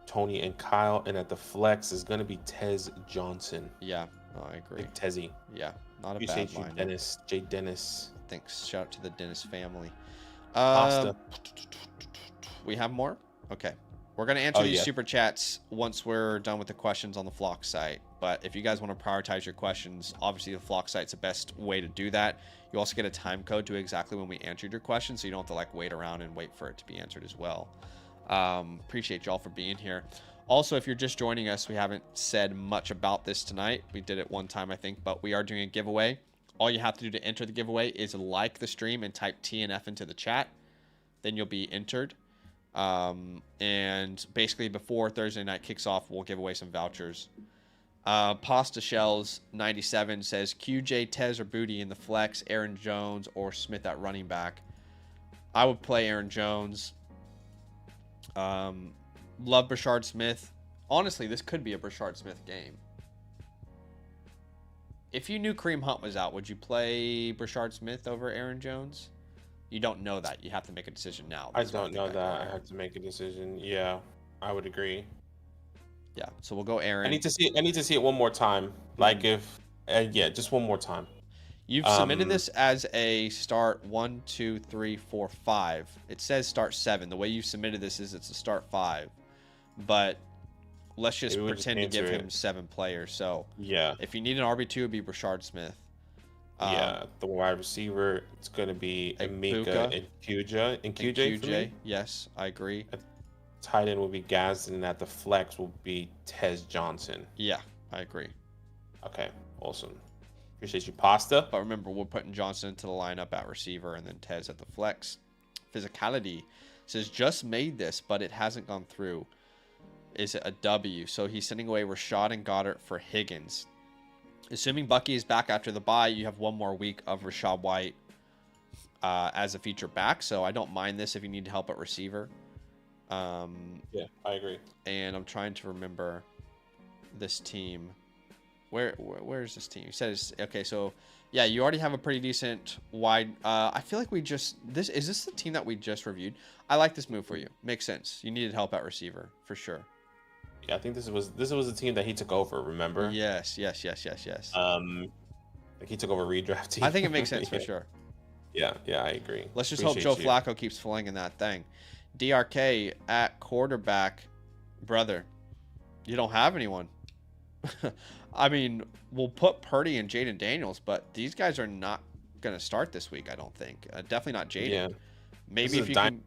Tony and Kyle, and at the flex is gonna be Tez Johnson. Yeah, no, I agree. Big Tezzy. Yeah, not a Appreciate bad you, line. Dennis. Jay Dennis. Thanks. Shout out to the Dennis family. Pasta. We have more? Okay. We're going to answer these yeah. super chats once we're done with the questions on the Flock site. But if you guys want to prioritize your questions, obviously the Flock site's the best way to do that. You also get a time code to exactly when we answered your question, so you don't have to like wait around and wait for it to be answered as well. Appreciate y'all for being here. Also, if you're just joining us, we haven't said much about this tonight. We did it one time, I think, but we are doing a giveaway. All you have to do to enter the giveaway is like the stream and type TNF into the chat. Then you'll be entered. And basically before Thursday night kicks off, we'll give away some vouchers. Pasta Shells 97 says QJ, Tez, or Booty in the flex, Aaron Jones or Smith at running back. I would play Aaron Jones. Love Brashard Smith. Honestly, this could be a Brashard Smith game. If you knew Kareem Hunt was out, would you play Brashard Smith over Aaron Jones? You don't know that. You have to make a decision now. I don't know that. I have to make a decision. Yeah, I would agree. Yeah, so we'll go Aaron. I need to see it one more time. Like if, just one more time. You've submitted this as a start 1, 2, 3, 4, 5. It says start 7. The way you submitted this is it's a start 5. But let's just pretend to give him 7 players. So yeah, if you need an RB2, it'd be Brashard Smith. Yeah, the wide receiver, it's going to be Emeka and QJ for me. Yes, I agree. Tight end will be Gadsden, and at the flex will be Tez Johnson. Yeah, I agree. Okay, awesome. Appreciate you, Pasta. But remember, we're putting Johnson into the lineup at receiver and then Tez at the flex. Physicality says, just made this, but it hasn't gone through. Is it a W? So he's sending away Rashad and Goddard for Higgins. Assuming Bucky is back after the bye, you have one more week of Rashad White as a feature back. So I don't mind this if you need help at receiver. Yeah, I agree. And I'm trying to remember this team. Where is this team? You said it's okay. So yeah, you already have a pretty decent wide. I feel like is this the team that we just reviewed? I like this move for you. Makes sense. You needed help at receiver for sure. Yeah, I think this was the team that he took over. Remember? Yes. Like he took over redraft team. I think it makes sense for sure. Yeah, I agree. Let's just hope Joe Flacco keeps flinging that thing. DRK at quarterback, brother. You don't have anyone. I mean, we'll put Purdy and Jaden Daniels, but these guys are not going to start this week, I don't think. Definitely not Jaden. Yeah. Maybe if you can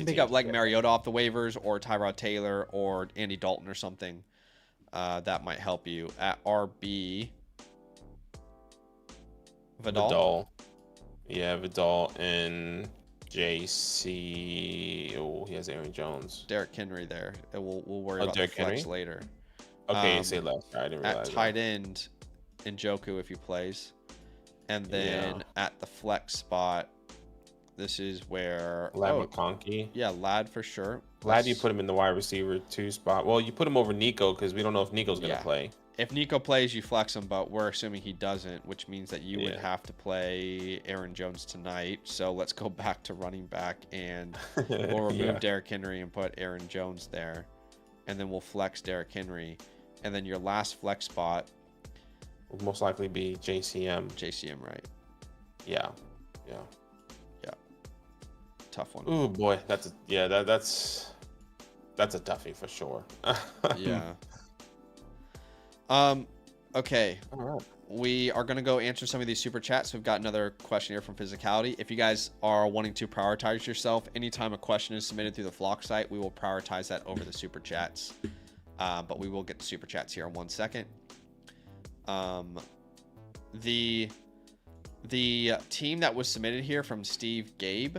pick up like Mariota off the waivers or Tyrod Taylor or Andy Dalton or something. That might help you. At RB, Vidal. Vidal. Yeah, Vidal and JC. Oh, he has Aaron Jones. Derrick Henry there. And we'll worry Oh, about Derrick the flex Henry? later. Okay, say less. I didn't At realize tight that. end, Njoku if he plays, and then Yeah. at the flex spot, this is where Lad McConkey. yeah, Lad for sure. Glad you put him in the wide receiver 2 spot. Well, you put him over Nico because we don't know if Nico's going to play. If Nico plays, you flex him, but we're assuming he doesn't, which means that you would Yeah. have to play Aaron Jones tonight. So let's go back to running back, and we'll remove Derrick Henry and put Aaron Jones there, and then we'll flex Derrick Henry, and then your last flex spot Will most likely be JCM. JCM, right? Yeah. Tough one. Oh boy, that's a toughie for sure. Yeah. Okay. All right. We are going to go answer some of these super chats. We've got another question here from Physicality. If you guys are wanting to prioritize yourself, anytime a question is submitted through the Flock site, we will prioritize that over the super chats. But we will get the super chats here in 1 second. The team that was submitted here from Steve Gabe,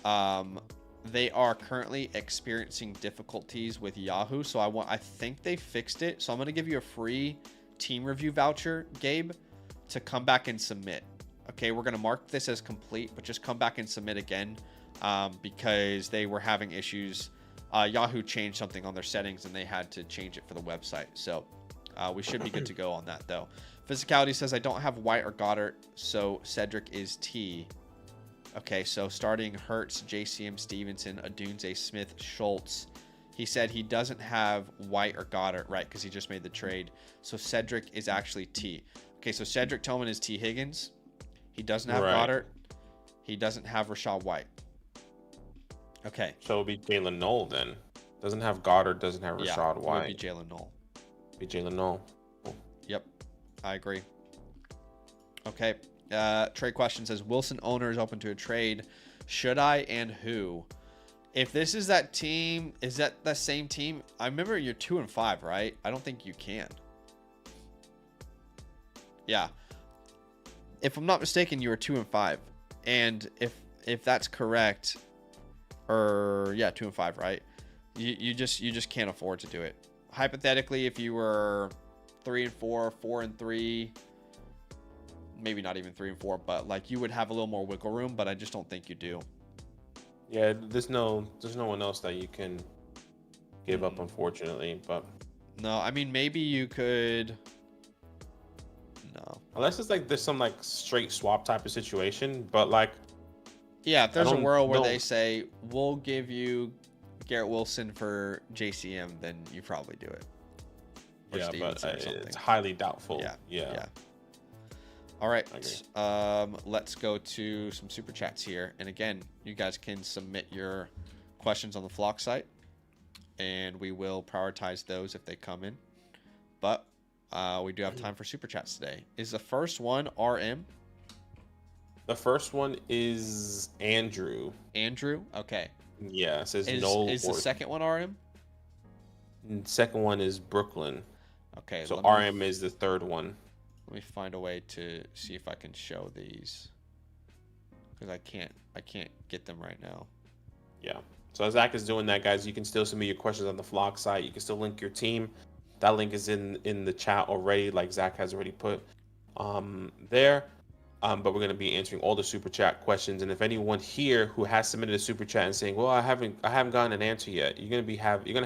they are currently experiencing difficulties with Yahoo. So I think they fixed it. So I'm going to give you a free team review voucher, Gabe, to come back and submit. Okay, we're going to mark this as complete, but just come back and submit again, because they were having issues. Yahoo changed something on their settings and they had to change it for the website. So we should be good to go on that though. Physicality says I don't have White or Goddard, so Cedric is T. Okay, so starting Hurts, JCM, Stevenson, Adunze, Smith, Schultz. He said he doesn't have White or Goddard, right, because he just made the trade. So Cedric is actually T. Okay, so Cedric Tillman is T. Higgins. He doesn't have Goddard. He doesn't have Rashad White. Okay. So it'll be Jalen Noel then. Doesn't have Goddard, doesn't have Rashad White. It would be Jalen Noel. Be Jalen Noel. Cool. Yep, I agree. Okay. Trade question says Wilson owner is open to a trade. Should I and who? If this is that team, is that the same team? I remember you're 2-5, right? I don't think you can. Yeah. If I'm not mistaken, you were 2-5, and if that's correct, or yeah, 2-5, right? You just can't afford to do it. Hypothetically, if you were 3-4, 4-3. Maybe not even 3-4, but like you would have a little more wiggle room, but I just don't think you do. Yeah, there's no one else that you can give up, unfortunately. But no, I mean maybe you could. No, unless it's like there's some like straight swap type of situation, but like yeah, if there's a world where they say we'll give you Garrett Wilson for JCM, then you probably do it. Or yeah, but it's highly doubtful. Yeah. All right, let's go to some super chats here. And again, you guys can submit your questions on the Flock site, and we will prioritize those if they come in. But we do have time for super chats today. Is the first one RM? The first one is Andrew. Andrew? Okay. Yeah, it says no. Is the second one RM? Second one is Brooklyn. Okay. So RM is the third one. Let me find a way to see if I can show these, because I can't get them right now. Yeah. So as Zach is doing that, guys, you can still submit your questions on the Flock site. You can still link your team. That link is in the chat already, like Zach has already put there. But we're going to be answering all the super chat questions. And if anyone here who has submitted a super chat and saying, "Well, I haven't gotten an answer yet," you're going to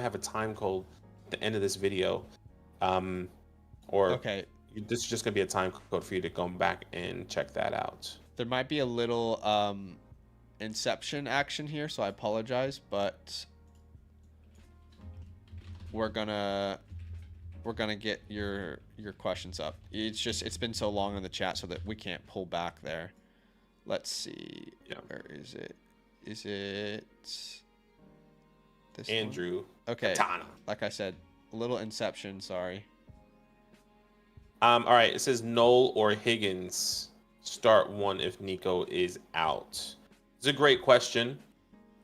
have a time code at the end of this video, okay. This is just going to be a time code for you to come back and check that out. There might be a little inception action here, so I apologize, but we're gonna get your questions up. It's been so long in the chat so that we can't pull back there. Let's see. Yeah. Where is it? Is it this Andrew? One? Okay. Katana. Like I said, a little inception. Sorry. All right, it says Noel or Higgins start one if Nico is out. It's a great question.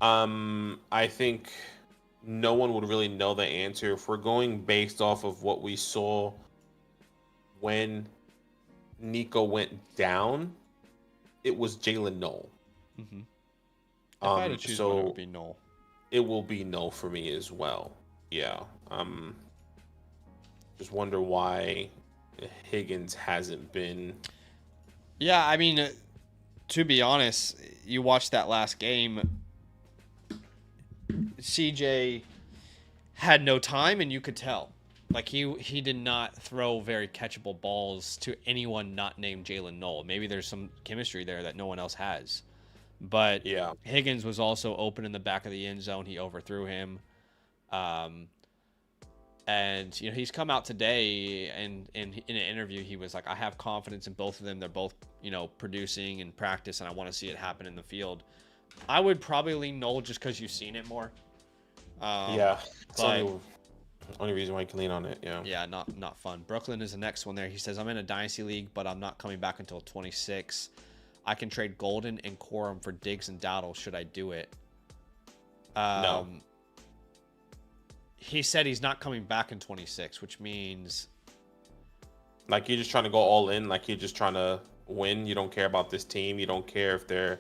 I think no one would really know the answer if we're going based off of what we saw when Nico went down, it was Jalen Noel. Mm-hmm. If I had to choose one, it would So be Noel. it will be no for me as well. Yeah. Just wonder why Higgins hasn't been. Yeah, I mean, to be honest, you watched that last game. CJ had no time, and you could tell. Like he did not throw very catchable balls to anyone not named Jalen Noel. Maybe there's some chemistry there that no one else has. But Yeah. Higgins was also open in the back of the end zone. He overthrew him. And he's come out today and in an interview he was like, I have confidence in both of them. They're both producing in practice, and I want to see it happen in the field. I would probably lean Noel just because you've seen it more. Yeah. It's but only reason why you can lean on it. Yeah. yeah, not fun. Brooklyn is the next one there. He says, I'm in a Dynasty league, but I'm not coming back until 26. I can trade Golden and Corum for Diggs and Dowdle. Should I do it? No. He said he's not coming back in 26, which means like you're just trying to go all in. Like you're just trying to win. You don't care about this team. You don't care if they're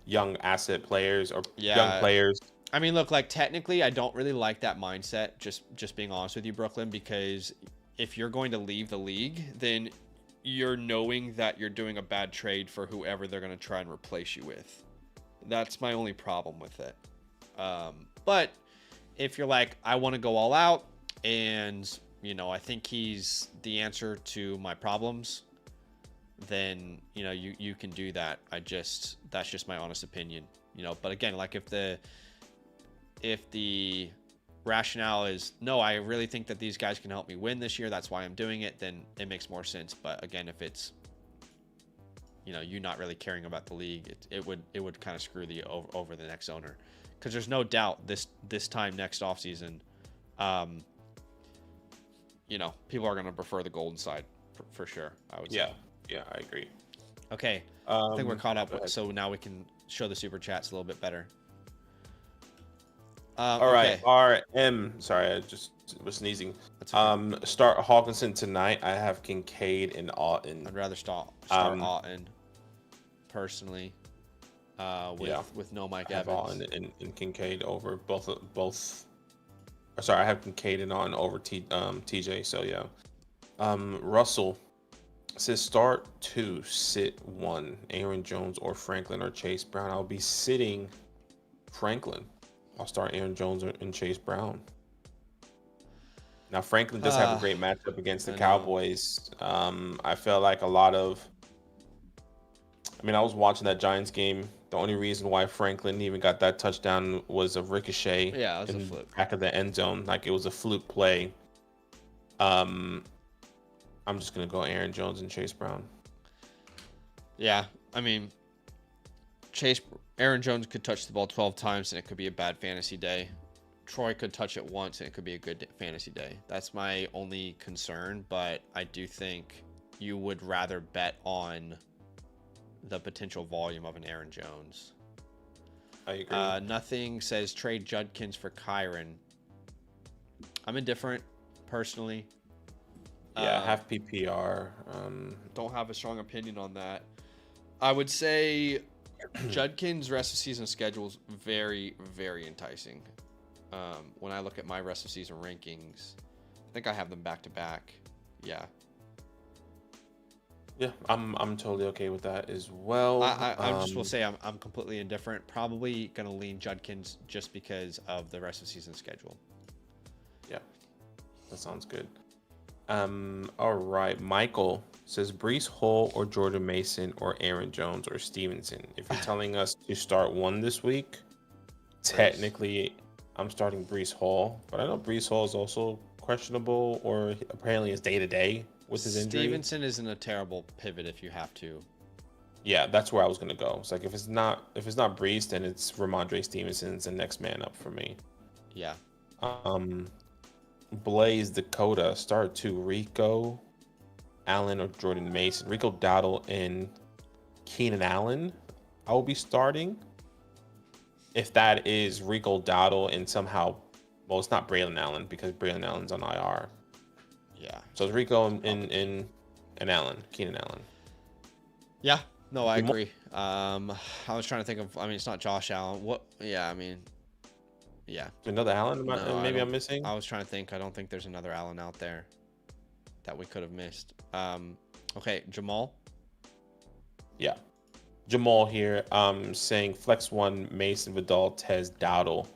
young asset players or young players. I mean, look, like technically, I don't really like that mindset. Just being honest with you, Brooklyn, because if you're going to leave the league, then you're knowing that you're doing a bad trade for whoever they're going to try and replace you with. That's my only problem with it. But if you're like, I want to go all out, and I think he's the answer to my problems, then you can do that. That's just my honest opinion. But again, like if the rationale is no, I really think that these guys can help me win this year, that's why I'm doing it, then it makes more sense. But again, if it's you not really caring about the league, it would kind of screw the over the next owner, because there's no doubt this time next offseason, people are going to prefer the Golden side for sure, I would say. Yeah, I agree. Okay, I think we're caught up, so now we can show the super chats a little bit better. All right, RM. Sorry, I just was sneezing. Okay. Start Hawkinson tonight. I have Kincaid and Auten. I'd rather start Auten personally. With no Mike Evans. Auten and Kincaid over both. Sorry, I have Kincaid and Auten over TJ. So yeah. Russell says start 2, sit 1. Aaron Jones or Franklin or Chase Brown. I'll be sitting Franklin. I'll start Aaron Jones and Chase Brown. Now, Franklin does have a great matchup against the Cowboys. I feel like I was watching that Giants game. The only reason why Franklin even got that touchdown was a ricochet in the back of the end zone. Like it was a fluke play. I'm just going to go Aaron Jones and Chase Brown. Yeah, I mean, Aaron Jones could touch the ball 12 times and it could be a bad fantasy day. Troy could touch it once and it could be a good fantasy day. That's my only concern, but I do think you would rather bet on the potential volume of an Aaron Jones. I agree. Nothing says trade Judkins for Kyron. I'm indifferent, personally. Yeah, half PPR. Don't have a strong opinion on that. I would say Judkins' rest of season schedule is very, very enticing. When I look at my rest of season rankings, I think I have them back to back. Yeah. Yeah, I'm totally okay with that as well. I just will say I'm completely indifferent. Probably gonna lean Judkins just because of the rest of season schedule. Yeah, that sounds good. All right, Michael says Breece Hall or Jordan Mason or Aaron Jones or Stevenson. If you're telling us to start one this week, technically I'm starting Breece Hall, but I know Breece Hall is also questionable, or apparently is day to day with his injury. Stevenson isn't a terrible pivot if you have to. Yeah, that's where I was gonna go. It's like if it's not Breece, then it's Ramondre Stevenson's the next man up for me. Yeah. Blaze Dakota, start 2, Rico Allen or Jordan Mason. Rico Dowdle and Keenan Allen I will be starting. If that is Rico Dowdle and somehow, well, it's not Braylon Allen because Braylon Allen's on IR. Yeah. So it's Rico and Allen, Keenan Allen. Yeah. No, I Jamal- agree. I was trying to think of. I mean, it's not Josh Allen. What? Yeah. I mean, yeah. Another Allen? No, I Maybe don't. I'm missing. I was trying to think. I don't think there's another Allen out there that we could have missed. Okay, Jamal. Yeah. Jamal here. Saying flex one Mason Vidal, Tez Dowdle.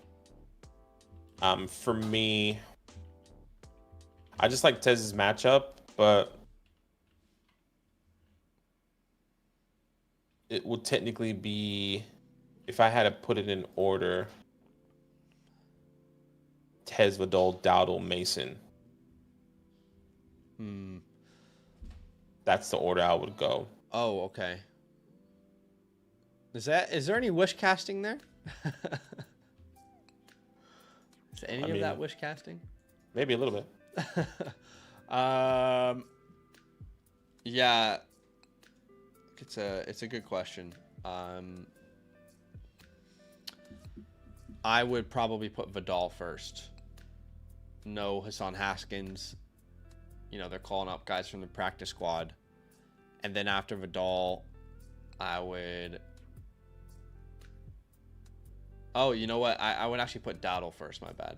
For me, I just like Tez's matchup, but it would technically be, if I had to put it in order, Tez Vidal, Dowdle, Mason. That's the order I would go. Oh, okay. Is there any wish casting there? Is any of that wish casting? Maybe a little bit. Yeah, it's a good question. I would probably put Vidal first. No Hassan Haskins. You know, they're calling up guys from the practice squad. And then after Vidal, I would... Oh, you know what? I would actually put Dowdle first, my bad.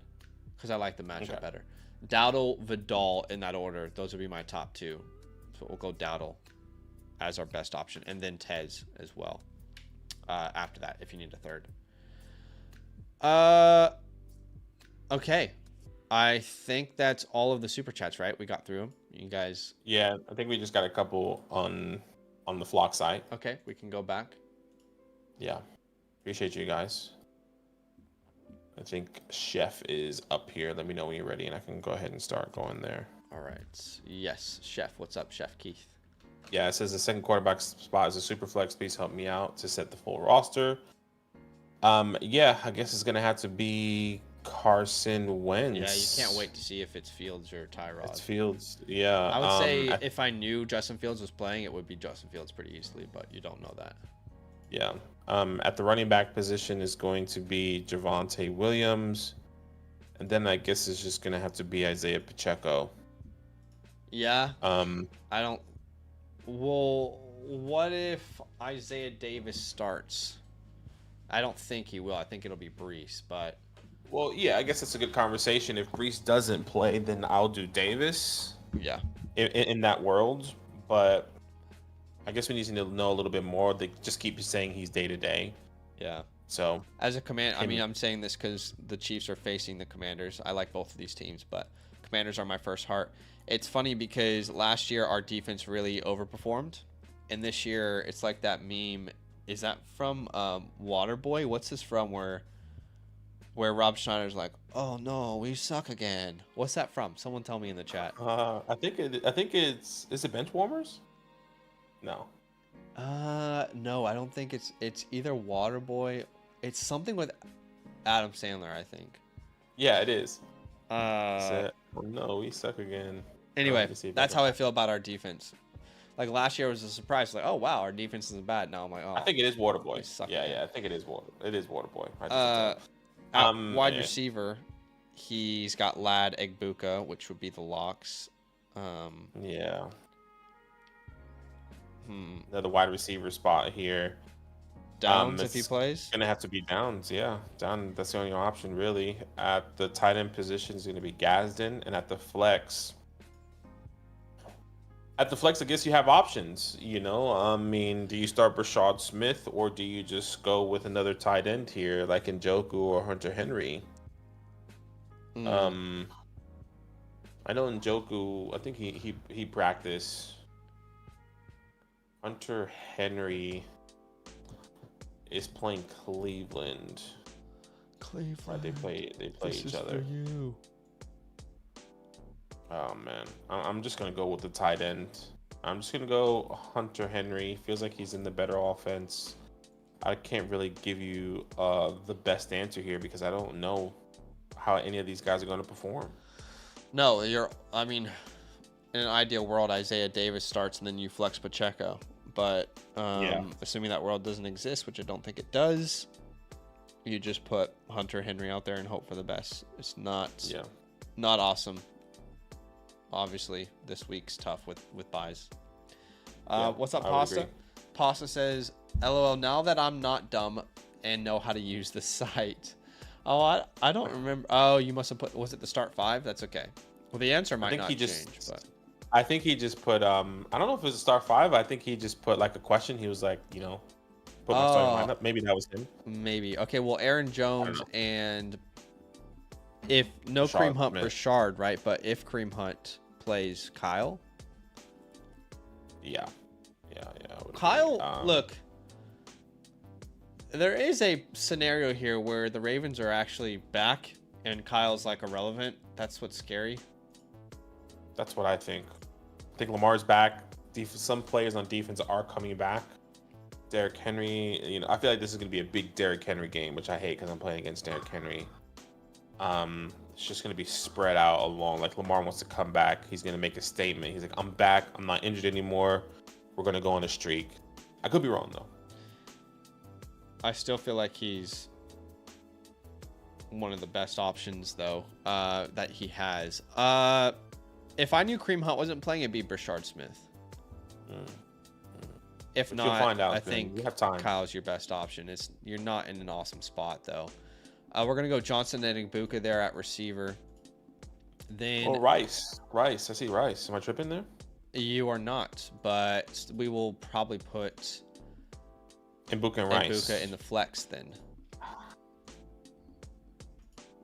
Because I like the matchup better. Dowdle, Vidal in that order. Those would be my top two. So we'll go Dowdle as our best option. And then Tez as well. After that, if you need a third. Okay. I think that's all of the super chats, right? We got through them. You guys... Yeah, I think we just got a couple on the flock site. Okay, we can go back. Yeah. Appreciate you guys. I think Chef is up here. Let me know when you're ready, and I can go ahead and start going there. All right. Yes, Chef. What's up, Chef Keith? Yeah, it says the second quarterback spot is a super flex. Please help me out to set the full roster. Yeah, I guess it's gonna have to be Carson Wentz. Yeah, you can't wait to see if it's Fields or Tyrod. It's Fields. Yeah, I would say if I knew Justin Fields was playing, it would be Justin Fields pretty easily, but you don't know that. Yeah. At the running back position is going to be Javonte Williams. And then I guess it's just going to have to be Isaiah Pacheco. Yeah. I don't... Well, what if Isaiah Davis starts? I don't think he will. I think it'll be Brees, but... Well, yeah, I guess that's a good conversation. If Brees doesn't play, then I'll do Davis. Yeah. In that world. But... I guess we need to know a little bit more. They just keep saying he's day to day. Yeah. So as a command, I mean, I'm saying this because the Chiefs are facing the Commanders. I like both of these teams, but Commanders are my first heart. It's funny because last year our defense really overperformed, and this year it's like that meme. Is that from Waterboy? What's this from? Where Rob Schneider's like, "Oh no, we suck again." What's that from? Someone tell me in the chat. I think it's is it bench warmers? No. No, I don't think it's either Waterboy. It's something with Adam Sandler, I think. Yeah, it is. Oh, no, we suck again. Anyway, that's how I feel about our defense. Like last year was a surprise. Like, oh wow, our defense isn't bad. Now I'm like, oh. I think it is Waterboy. Yeah, I think it is Waterboy. Wide receiver, he's got Lad Egbuka, which would be the locks. Yeah. Another wide receiver spot here. Downs if he plays. Gonna have to be Downs, yeah. Down. That's the only option really. At the tight end position is gonna be Gadsden, and at the flex, I guess you have options. You know, I mean, do you start Brashad Smith or do you just go with another tight end here, like Njoku or Hunter Henry? I know Njoku. I think he practiced. Hunter Henry is playing Cleveland. Right, they play each other. Oh man, I'm just gonna go with the tight end. I'm just gonna go Hunter Henry. Feels like he's in the better offense. I can't really give you the best answer here because I don't know how any of these guys are going to perform. No, I mean, in an ideal world, Isaiah Davis starts and then you flex Pacheco. But assuming that world doesn't exist, which I don't think it does, you just put Hunter Henry out there and hope for the best. It's not awesome. Obviously, this week's tough with buys. What's up, Pasta? Pasta says, LOL, now that I'm not dumb and know how to use the site. Oh, I don't remember. Oh, you must have put, was it the start 5? That's okay. Well, the answer might not change, but. I think he just put, I don't know if it was a start 5. I think he just put like a question. He was like, you know, put my starting lineup. Maybe that was him. Maybe. Okay, well, Aaron Jones and if no Kareem Hunt for Shard, right? But if Kareem Hunt plays Kyle. Yeah. Kyle, look, there is a scenario here where the Ravens are actually back and Kyle's like irrelevant. That's what's scary. That's what I think. I think Lamar's back. Some players on defense are coming back. Derrick Henry, you know, I feel like this is going to be a big Derrick Henry game, which I hate because I'm playing against Derrick Henry. It's just going to be spread out along. Like, Lamar wants to come back. He's going to make a statement. He's like, I'm back. I'm not injured anymore. We're going to go on a streak. I could be wrong, though. I still feel like he's one of the best options, though, that he has. If I knew Kareem Hunt wasn't playing, it'd be Brashard Smith. If but not, find out, I think you have time. Kyle's your best option. You're not in an awesome spot, though. We're going to go Johnson and Igbuka there at receiver. Then Rice. I see Rice. Am I tripping there? You are not, but we will probably put Igbuka and Rice in the flex then.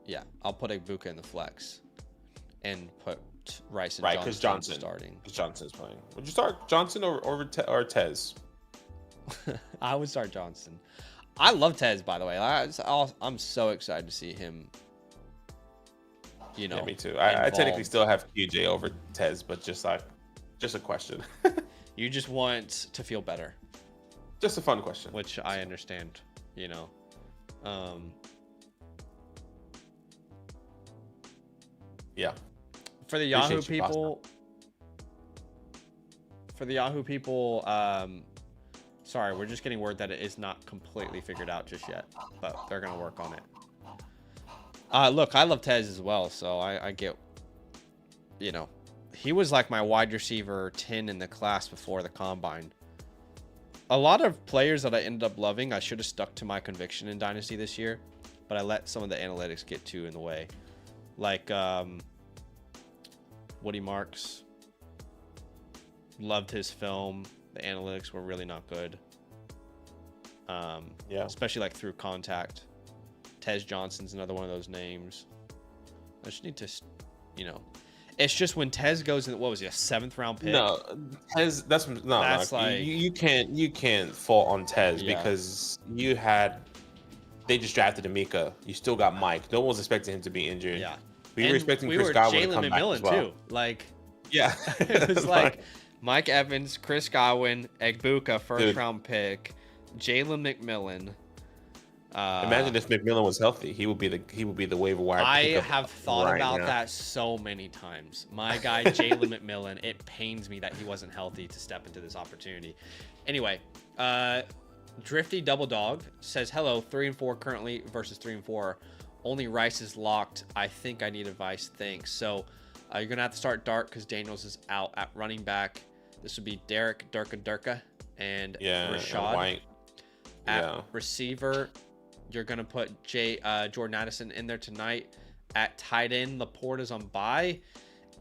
Yeah, I'll put Igbuka in the flex and put Rice and Johnson starting. Because Johnson's playing. Would you start Johnson or Tez? I would start Johnson. I love Tez, by the way. I'm so excited to see him. You know, yeah, me too. I technically still have QJ over Tez, but just a question. You just want to feel better. Just a fun question. Which I understand, you know. Yeah. For the Yahoo people, sorry, we're just getting word that it is not completely figured out just yet, but they're going to work on it. Look, I love Tez as well, so I get, you know, he was like my wide receiver 10 in the class before the combine. A lot of players that I ended up loving, I should have stuck to my conviction in Dynasty this year, but I let some of the analytics get too in the way. Like, Woody Marks, loved his film. The analytics were really not good. Yeah, especially like through contact. Tez Johnson's another one of those names. I just need to, you know, it's just when Tez goes in, what was he, a 7th round pick? No, Tez. That's like you can't fault on Tez because they just drafted Amika. You still got Mike. No one was expecting him to be injured. Yeah. We were expecting Chris Godwin to come back as well. Too. Like, yeah, it was like Mike Evans, Chris Godwin, Igbuka, first round pick, Jalen McMillan. Imagine if McMillan was healthy. He would be the waiver wire. I have thought about that so many times. My guy Jalen McMillan. It pains me that he wasn't healthy to step into this opportunity. Anyway, Drifty Double Dog says hello. 3-4 currently versus 3-4. Only Rice is locked. I think I need advice. Thanks. So you're going to have to start Dark because Daniels is out at running back. This would be Derek, Durka, and Rashad. White. At receiver, you're going to put Jordan Addison in there tonight. At tight end, Laporta's on bye.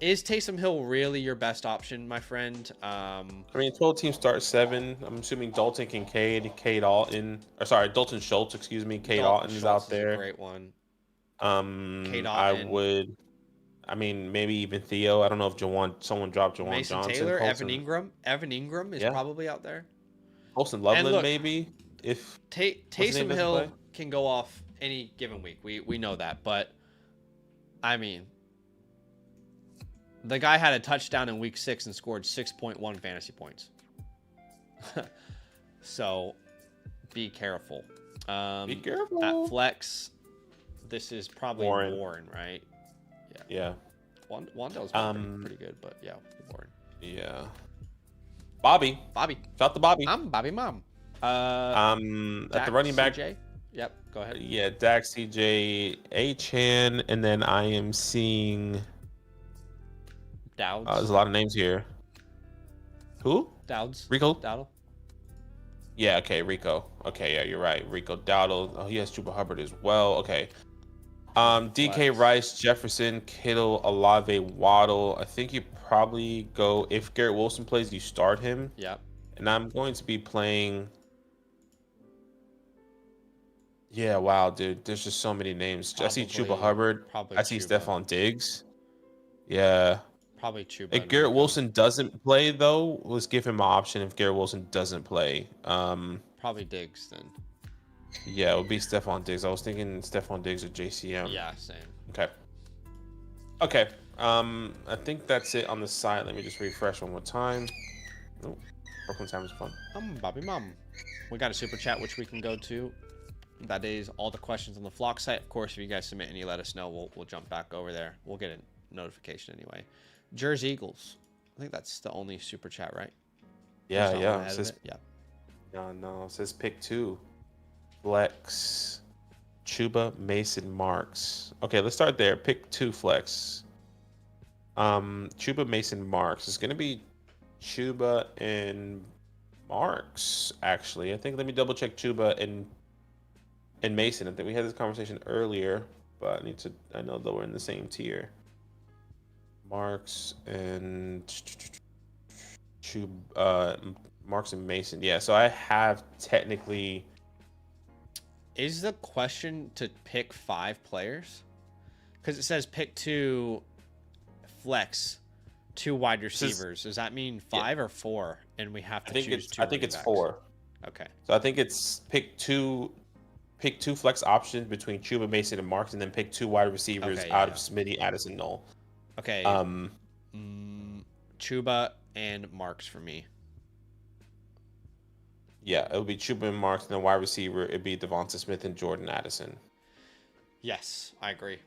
Is Taysom Hill really your best option, my friend? I mean, 12 teams start 7. I'm assuming Dalton Kincaid, Dalton Schultz, excuse me. Dalton is out there. A great one. I mean, maybe even Theo. I don't know if someone dropped Jawan Mason Johnson. Taylor, Evan Ingram. Evan Ingram is probably out there. Colson Loveland, maybe. If Taysom Hill can go off any given week. We know that. But, I mean, the guy had a touchdown in week 6 and scored 6.1 fantasy points. So, be careful. Be careful. At flex, this is probably Warren, right? Yeah. Wando's pretty good, but yeah, Warren. Yeah. Bobby. Shout to Bobby. I'm Bobby Mom. At the running back. CJ? Yep, go ahead. Yeah, Dax, CJ, Achan, and then I am seeing Dowds. There's a lot of names here. Who? Dowds. Rico? Dowdle. Yeah, okay, Rico. Okay, yeah, you're right. Rico Dowdle. Oh, he has Chuba Hubbard as well. Okay. DK Flex. Rice, Jefferson, Kittle, Olave, Waddle. I think you probably go if Garrett Wilson plays, you start him. Yep. And I'm going to be playing. Yeah, wow, dude. There's just so many names. I see Chuba Hubbard. Probably I see Chuba. Stephon Diggs. Yeah. Probably Chuba If and Garrett Rico. Wilson doesn't play, though, let's give him an option if Garrett Wilson doesn't play. Probably Diggs then. Yeah, it would be Stephon Diggs. I was thinking Stephon Diggs or JCM. Yeah, same. Okay. Okay. I think that's it on the site. Let me just refresh one more time. Oh, Brooklyn time is fun. Bobby Mom. We got a super chat which we can go to. That is all the questions on the Flock site. Of course, if you guys submit any, let us know. We'll jump back over there. We'll get a notification anyway. Jersey Eagles. I think that's the only super chat, right? Yeah, yeah. It says, yeah. No. It says pick 2. Flex. Chuba, Mason, Marks. Okay, let's start there. Pick 2 flex. Chuba, Mason, Marks. It's gonna be Chuba and Marks, actually. I think let me double check Chuba and Mason. I think we had this conversation earlier, but I know that we're in the same tier. Marks and Marks and Mason. Yeah, so I have technically. Is the question to pick 5 players? Because it says pick 2 flex, 2 wide receivers. Does that mean 5 or 4? And we have to choose 2. I think it's 4. Okay. So I think it's pick two flex options between Chuba, Mason, and Marks, and then pick 2 wide receivers out of Smitty, Addison, Knoll. Okay. Chuba and Marks for me. Yeah, it would be Chuba and Marks, and then wide receiver, it'd be Devonta Smith and Jordan Addison. Yes, I agree.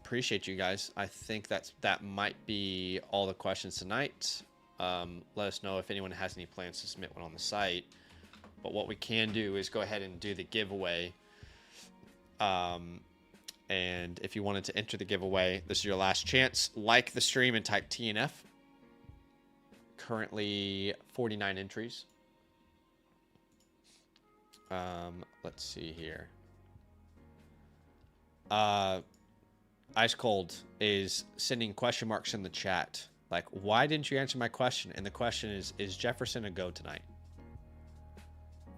Appreciate you guys. I think that might be all the questions tonight. Let us know if anyone has any plans to submit one on the site. But what we can do is go ahead and do the giveaway. And if you wanted to enter the giveaway, this is your last chance. Like the stream and type TNF. Currently 49 entries. Let's see here. Ice Cold is sending question marks in the chat. Like, why didn't you answer my question? And the question is Jefferson a go tonight?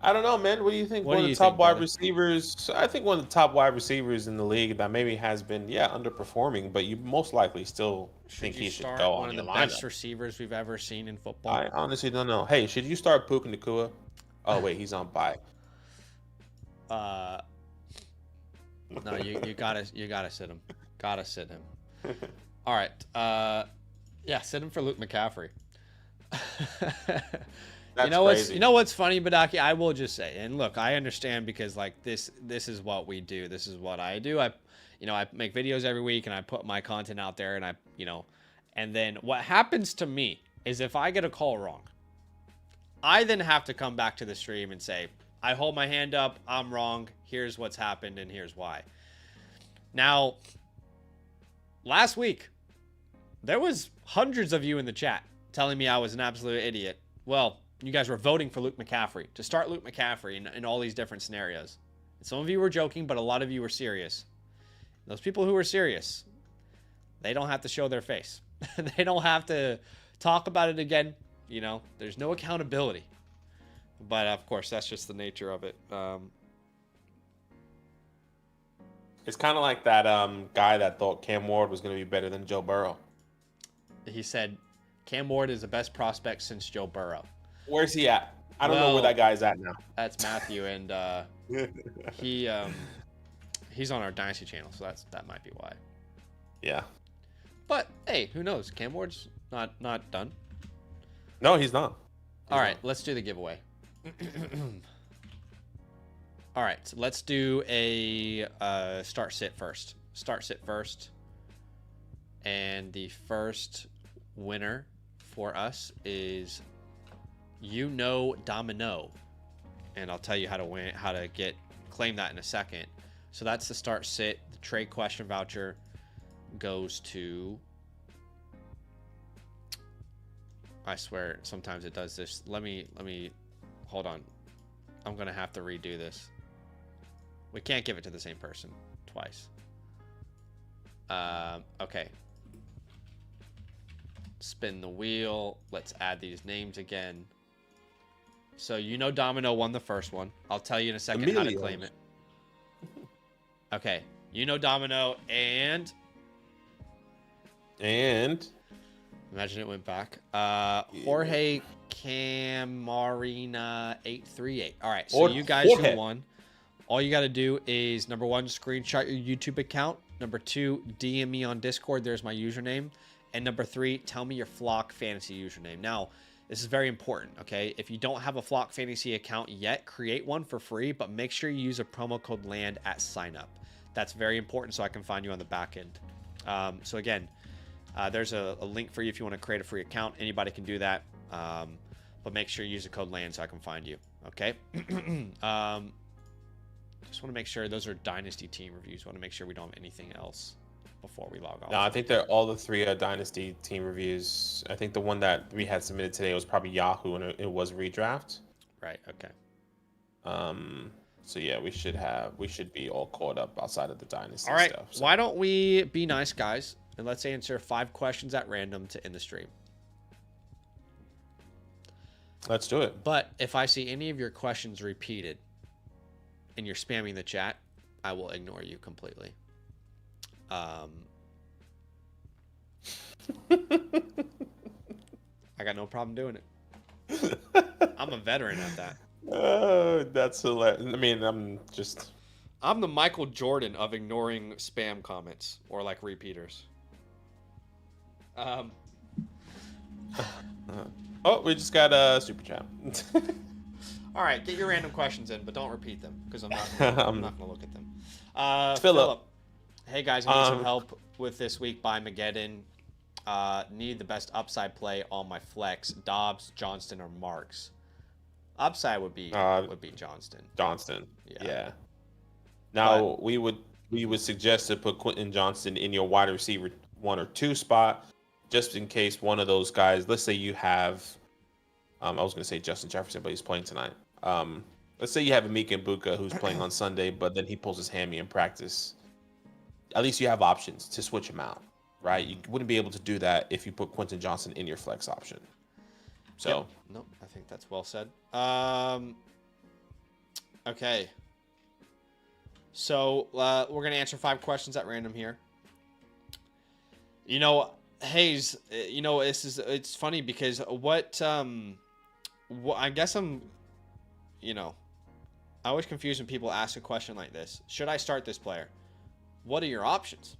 I don't know, man. What do you think? One of the top wide receivers. I think one of the top wide receivers in the league that maybe has been, underperforming, but you most likely still think he should go on your lineup. One of the best receivers we've ever seen in football. I honestly don't know. Hey, should you start Puka Nacua? Oh wait, he's on bye. No, you gotta sit him. Gotta sit him. All right. Sit him for Luke McCaffrey. Crazy. You know what's funny, Badaki? I will just say, and look, I understand because like this is what we do. This is what I do. I make videos every week and I put my content out there and and then what happens to me is if I get a call wrong, I then have to come back to the stream and say, I hold my hand up, I'm wrong, here's what's happened and here's why. Now, last week, there was hundreds of you in the chat telling me I was an absolute idiot. Well, you guys were voting for Luke McCaffrey, to start Luke McCaffrey in all these different scenarios. And some of you were joking, but a lot of you were serious. Those people who were serious, they don't have to show their face. They don't have to talk about it again. There's no accountability. But, of course, that's just the nature of it. It's kind of like that guy that thought Cam Ward was going to be better than Joe Burrow. He said Cam Ward is the best prospect since Joe Burrow. Where's he at? I don't know where that guy's at now. That's Matthew, and he's on our Dynasty channel, so that might be why. Yeah. But hey, who knows? Cam Ward's not done. No, he's not. All right, let's do the giveaway. All right, so let's do a start sit first. Start sit first. And the first winner for us is Domino. And I'll tell you how to claim that in a second. So that's the start sit. The trade question voucher goes to I swear, sometimes it does this. Let me, hold on. I'm going to have to redo this. We can't give it to the same person twice. Okay. Spin the wheel. Let's add these names again. So Domino won the first one. I'll tell you in a second how to claim it. Okay. Domino and imagine it went back. Jorge Camarina 838. All right. So you guys who won. All you got to do is, number 1, screenshot your YouTube account. Number 2, DM me on Discord. There's my username. And number 3, tell me your Flock Fantasy username. Now, this is very important, okay? If you don't have a Flock Fantasy account yet, create one for free, but make sure you use a promo code LAND at sign up. That's very important so I can find you on the back end. So again, there's a link for you if you want to create a free account. Anybody can do that. But make sure you use the code LAND so I can find you, okay? Just want to make sure those are Dynasty team reviews. Want to make sure we don't have anything else before we log off. No, I think they're all the 3 are Dynasty team reviews. I think the one that we had submitted today was probably Yahoo, and it was redraft. Right. Okay. So yeah, we should be all caught up outside of the Dynasty all right. stuff. So. Why don't we be nice guys and let's answer 5 questions at random to end the stream. Let's do it. But if I see any of your questions repeated and you're spamming the chat, I will ignore you completely. I got no problem doing it. I'm a veteran at that. That's hilarious. I mean, I'm the Michael Jordan of ignoring spam comments or like repeaters. Oh, we just got a super chat. All right, get your random questions in, but don't repeat them because I'm not going to look at them. Philip. Hey guys, I need some help with this week by Mageddon. Need the best upside play on my flex. Dobbs, Johnston, or Marks. Upside would be Johnston. Yeah. Now we would suggest to put Quentin Johnston in your wide receiver 1 or 2 spot, just in case one of those guys. Let's say you have. I was going to say Justin Jefferson, but he's playing tonight. Let's say you have Emeka Egbuka who's playing on Sunday, but then he pulls his hammy in practice. At least you have options to switch him out, right? You wouldn't be able to do that if you put Quentin Johnston in your flex option. So, yep. No, I think that's well said. Okay. So we're going to answer 5 questions at random here. Hayes, it's funny because what I guess I always confuse when people ask a question like this. Should I start this player? What are your options?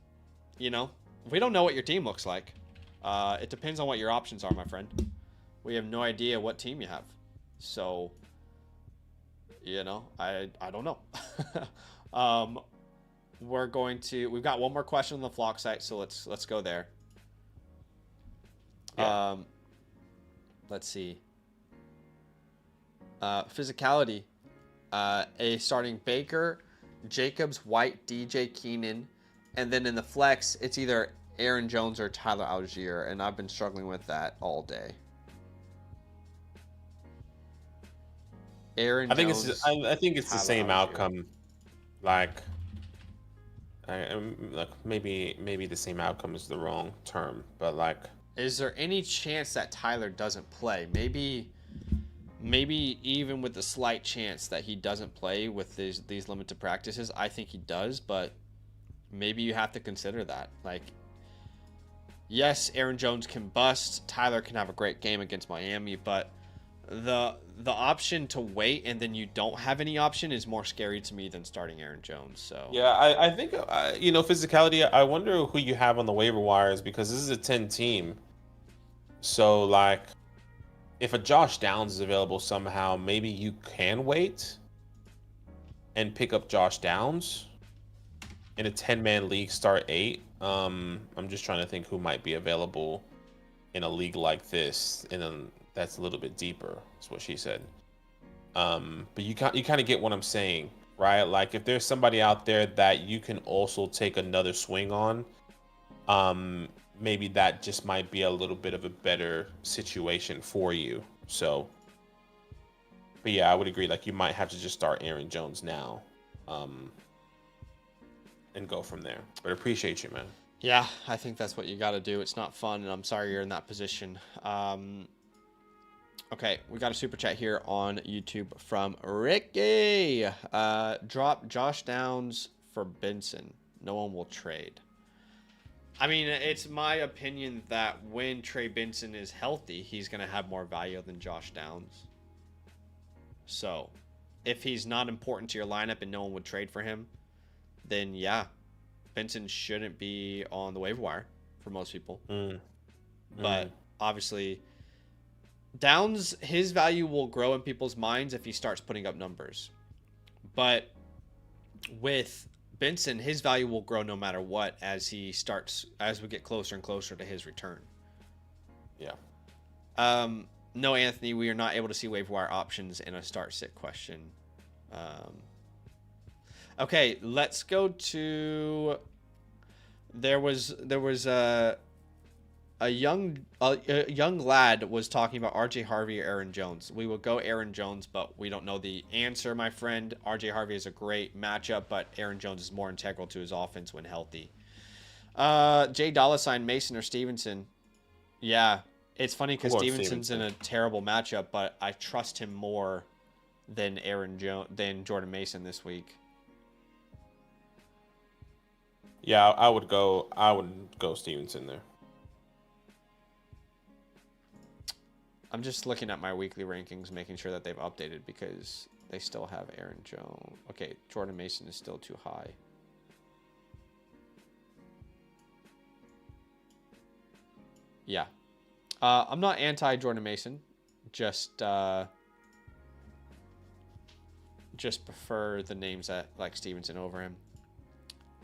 We don't know what your team looks like. It depends on what your options are, my friend. We have no idea what team you have. So, I don't know. We've got one more question on the Flock site, so let's go there. Yeah. Let's see. Physicality. A starting Baker, Jacobs, White, DJ Keenan, and then in the flex, it's either Aaron Jones or Tyler Algier, and I've been struggling with that all day. Aaron Jones. I think it's Tyler the same Algier. outcome. Maybe the same outcome is the wrong term, but is there any chance that Tyler doesn't play? Maybe even with the slight chance that he doesn't play with these limited practices. I think he does, but maybe you have to consider that. Yes, Aaron Jones can bust. Tyler can have a great game against Miami, but the option to wait and then you don't have any option is more scary to me than starting Aaron Jones. So yeah, I think physicality. I wonder who you have on the waiver wires because this is a 10 team. So if a Josh Downs is available somehow, maybe you can wait and pick up Josh Downs in a 10-man league. Start 8. I'm just trying to think who might be available in a league like this, and then that's a little bit deeper. That's what she said. But you kind of get what I'm saying, right? If there's somebody out there that you can also take another swing on, maybe that just might be a little bit of a better situation for you. So, but yeah, I would agree. Like, you might have to just start Aaron Jones now, and go from there. But appreciate you, man. Yeah, I think that's what you got to do. It's not fun, and I'm sorry you're in that position. Okay, we got a super chat here on YouTube from Ricky. Drop Josh Downs for Benson. No one will trade. I mean, it's my opinion that when Trey Benson is healthy, he's going to have more value than Josh Downs. So, if he's not important to your lineup and no one would trade for him, then yeah, Benson shouldn't be on the waiver wire for most people. But obviously, Downs, his value will grow in people's minds if he starts putting up numbers. But with Benson, his value will grow no matter what as we get closer and closer to his return. Yeah. No, Anthony, we are not able to see waiver wire options in a start-sit question. Okay, let's go to. There was a young lad was talking about RJ Harvey or Aaron Jones. We will go Aaron Jones, but we don't know the answer, my friend. RJ Harvey is a great matchup, but Aaron Jones is more integral to his offense when healthy. Jay Dollar$, Mason or Stevenson. Yeah, it's funny because Stevenson's in a terrible matchup, but I trust him more than than Jordan Mason this week. Yeah, I would go Stevenson there. I'm just looking at my weekly rankings, making sure that they've updated because they still have Aaron Jones. Okay, Jordan Mason is still too high. Yeah. I'm not anti-Jordan Mason. Just prefer the names that like Stevenson over him.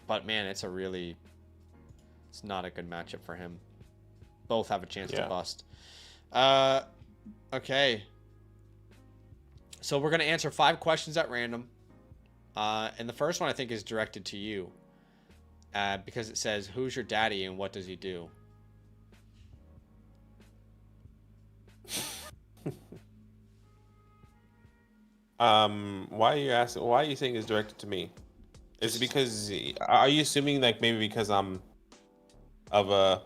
But man, it's not a good matchup for him. Both have a chance to bust. Okay. So we're going to answer 5 questions at random. And the first one I think is directed to you. Because it says, who's your daddy and what does he do? Why are you asking? Why are you saying it's directed to me? Is it because, are you assuming like maybe because I'm of a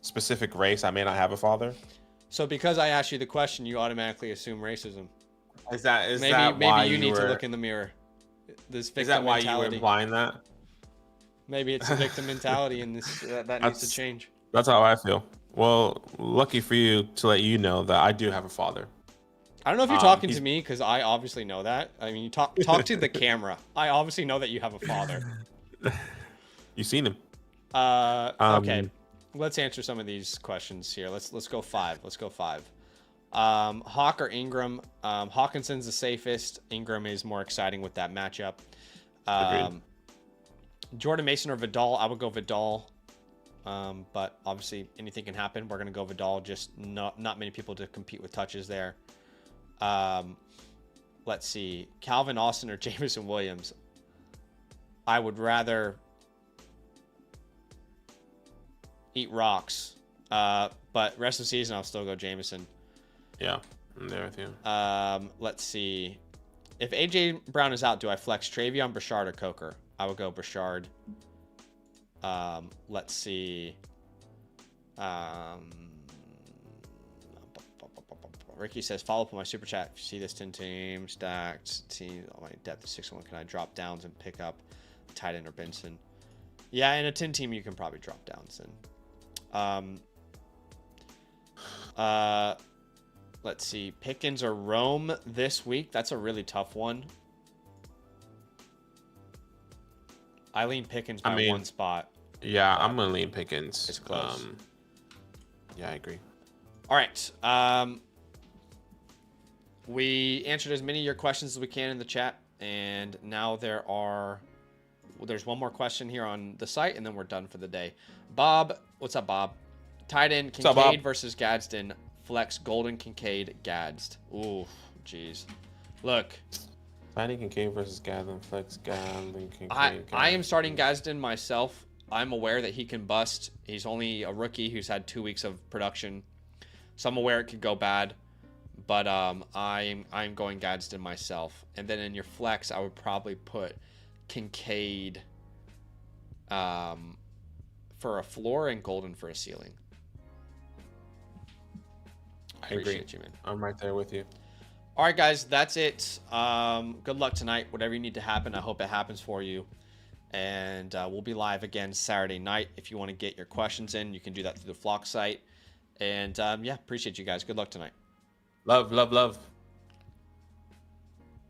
specific race, I may not have a father? So because I asked you the question, you automatically assume racism. Is that maybe you need to look in the mirror? This victim is that why mentality. you were implying that? Maybe it's a victim mentality, and that needs to change. That's how I feel. Well, lucky for you to let you know that I do have a father. I don't know if you're talking to me because I obviously know that. I mean, you talk to the camera. I obviously know that you have a father. You've seen him. Okay. Let's answer some of these questions here. Let's go 5. Hawk or Ingram? Hawkinson's the safest. Ingram is more exciting with that matchup. Jordan Mason or Vidal? I would go Vidal. But obviously anything can happen. We're gonna go Vidal. Just not many people to compete with touches there. Let's see. Calvin Austin or Jameson Williams? I would rather eat rocks. But rest of the season, I'll still go Jameson. Yeah, I'm there with you. Let's see. If AJ Brown is out, do I flex Travion, Brashard, or Coker? I would go Brashard. Let's see. Ricky says, follow up on my super chat. If you see this 10 team stacked, team, my depth is 6-1. Can I drop Downs and pick up tight end or Benson? Yeah, in a 10 team, you can probably drop Downs in. Let's see. Pickens or Rome this week? That's a really tough one. I lean Pickens by 1 spot. Yeah, I'm going to lean Pickens. It's close. Yeah, I agree. All right. We answered as many of your questions as we can in the chat. And now there's one more question here on the site, and then we're done for the day. Bob, what's up, Bob? Tight end, Kincaid versus Gadsden. Flex, Golden, Kincaid, Gadsden. Ooh, jeez. Look. Tight end, Kincaid versus Gadsden. Flex, Golden, Kincaid. I am starting Gadsden myself. I'm aware that he can bust. He's only a rookie who's had 2 weeks of production, so I'm aware it could go bad. But I'm going Gadsden myself. And then in your flex, I would probably put Kincaid for a floor and Golden for a ceiling. I agree. You, man. I'm right there with you. All right, guys, that's it. Good luck tonight. Whatever you need to happen, I hope it happens for you. And we'll be live again Saturday night. If you want to get your questions in, you can do that through the Flock site. And yeah, appreciate you guys. Good luck tonight. Love, love, love.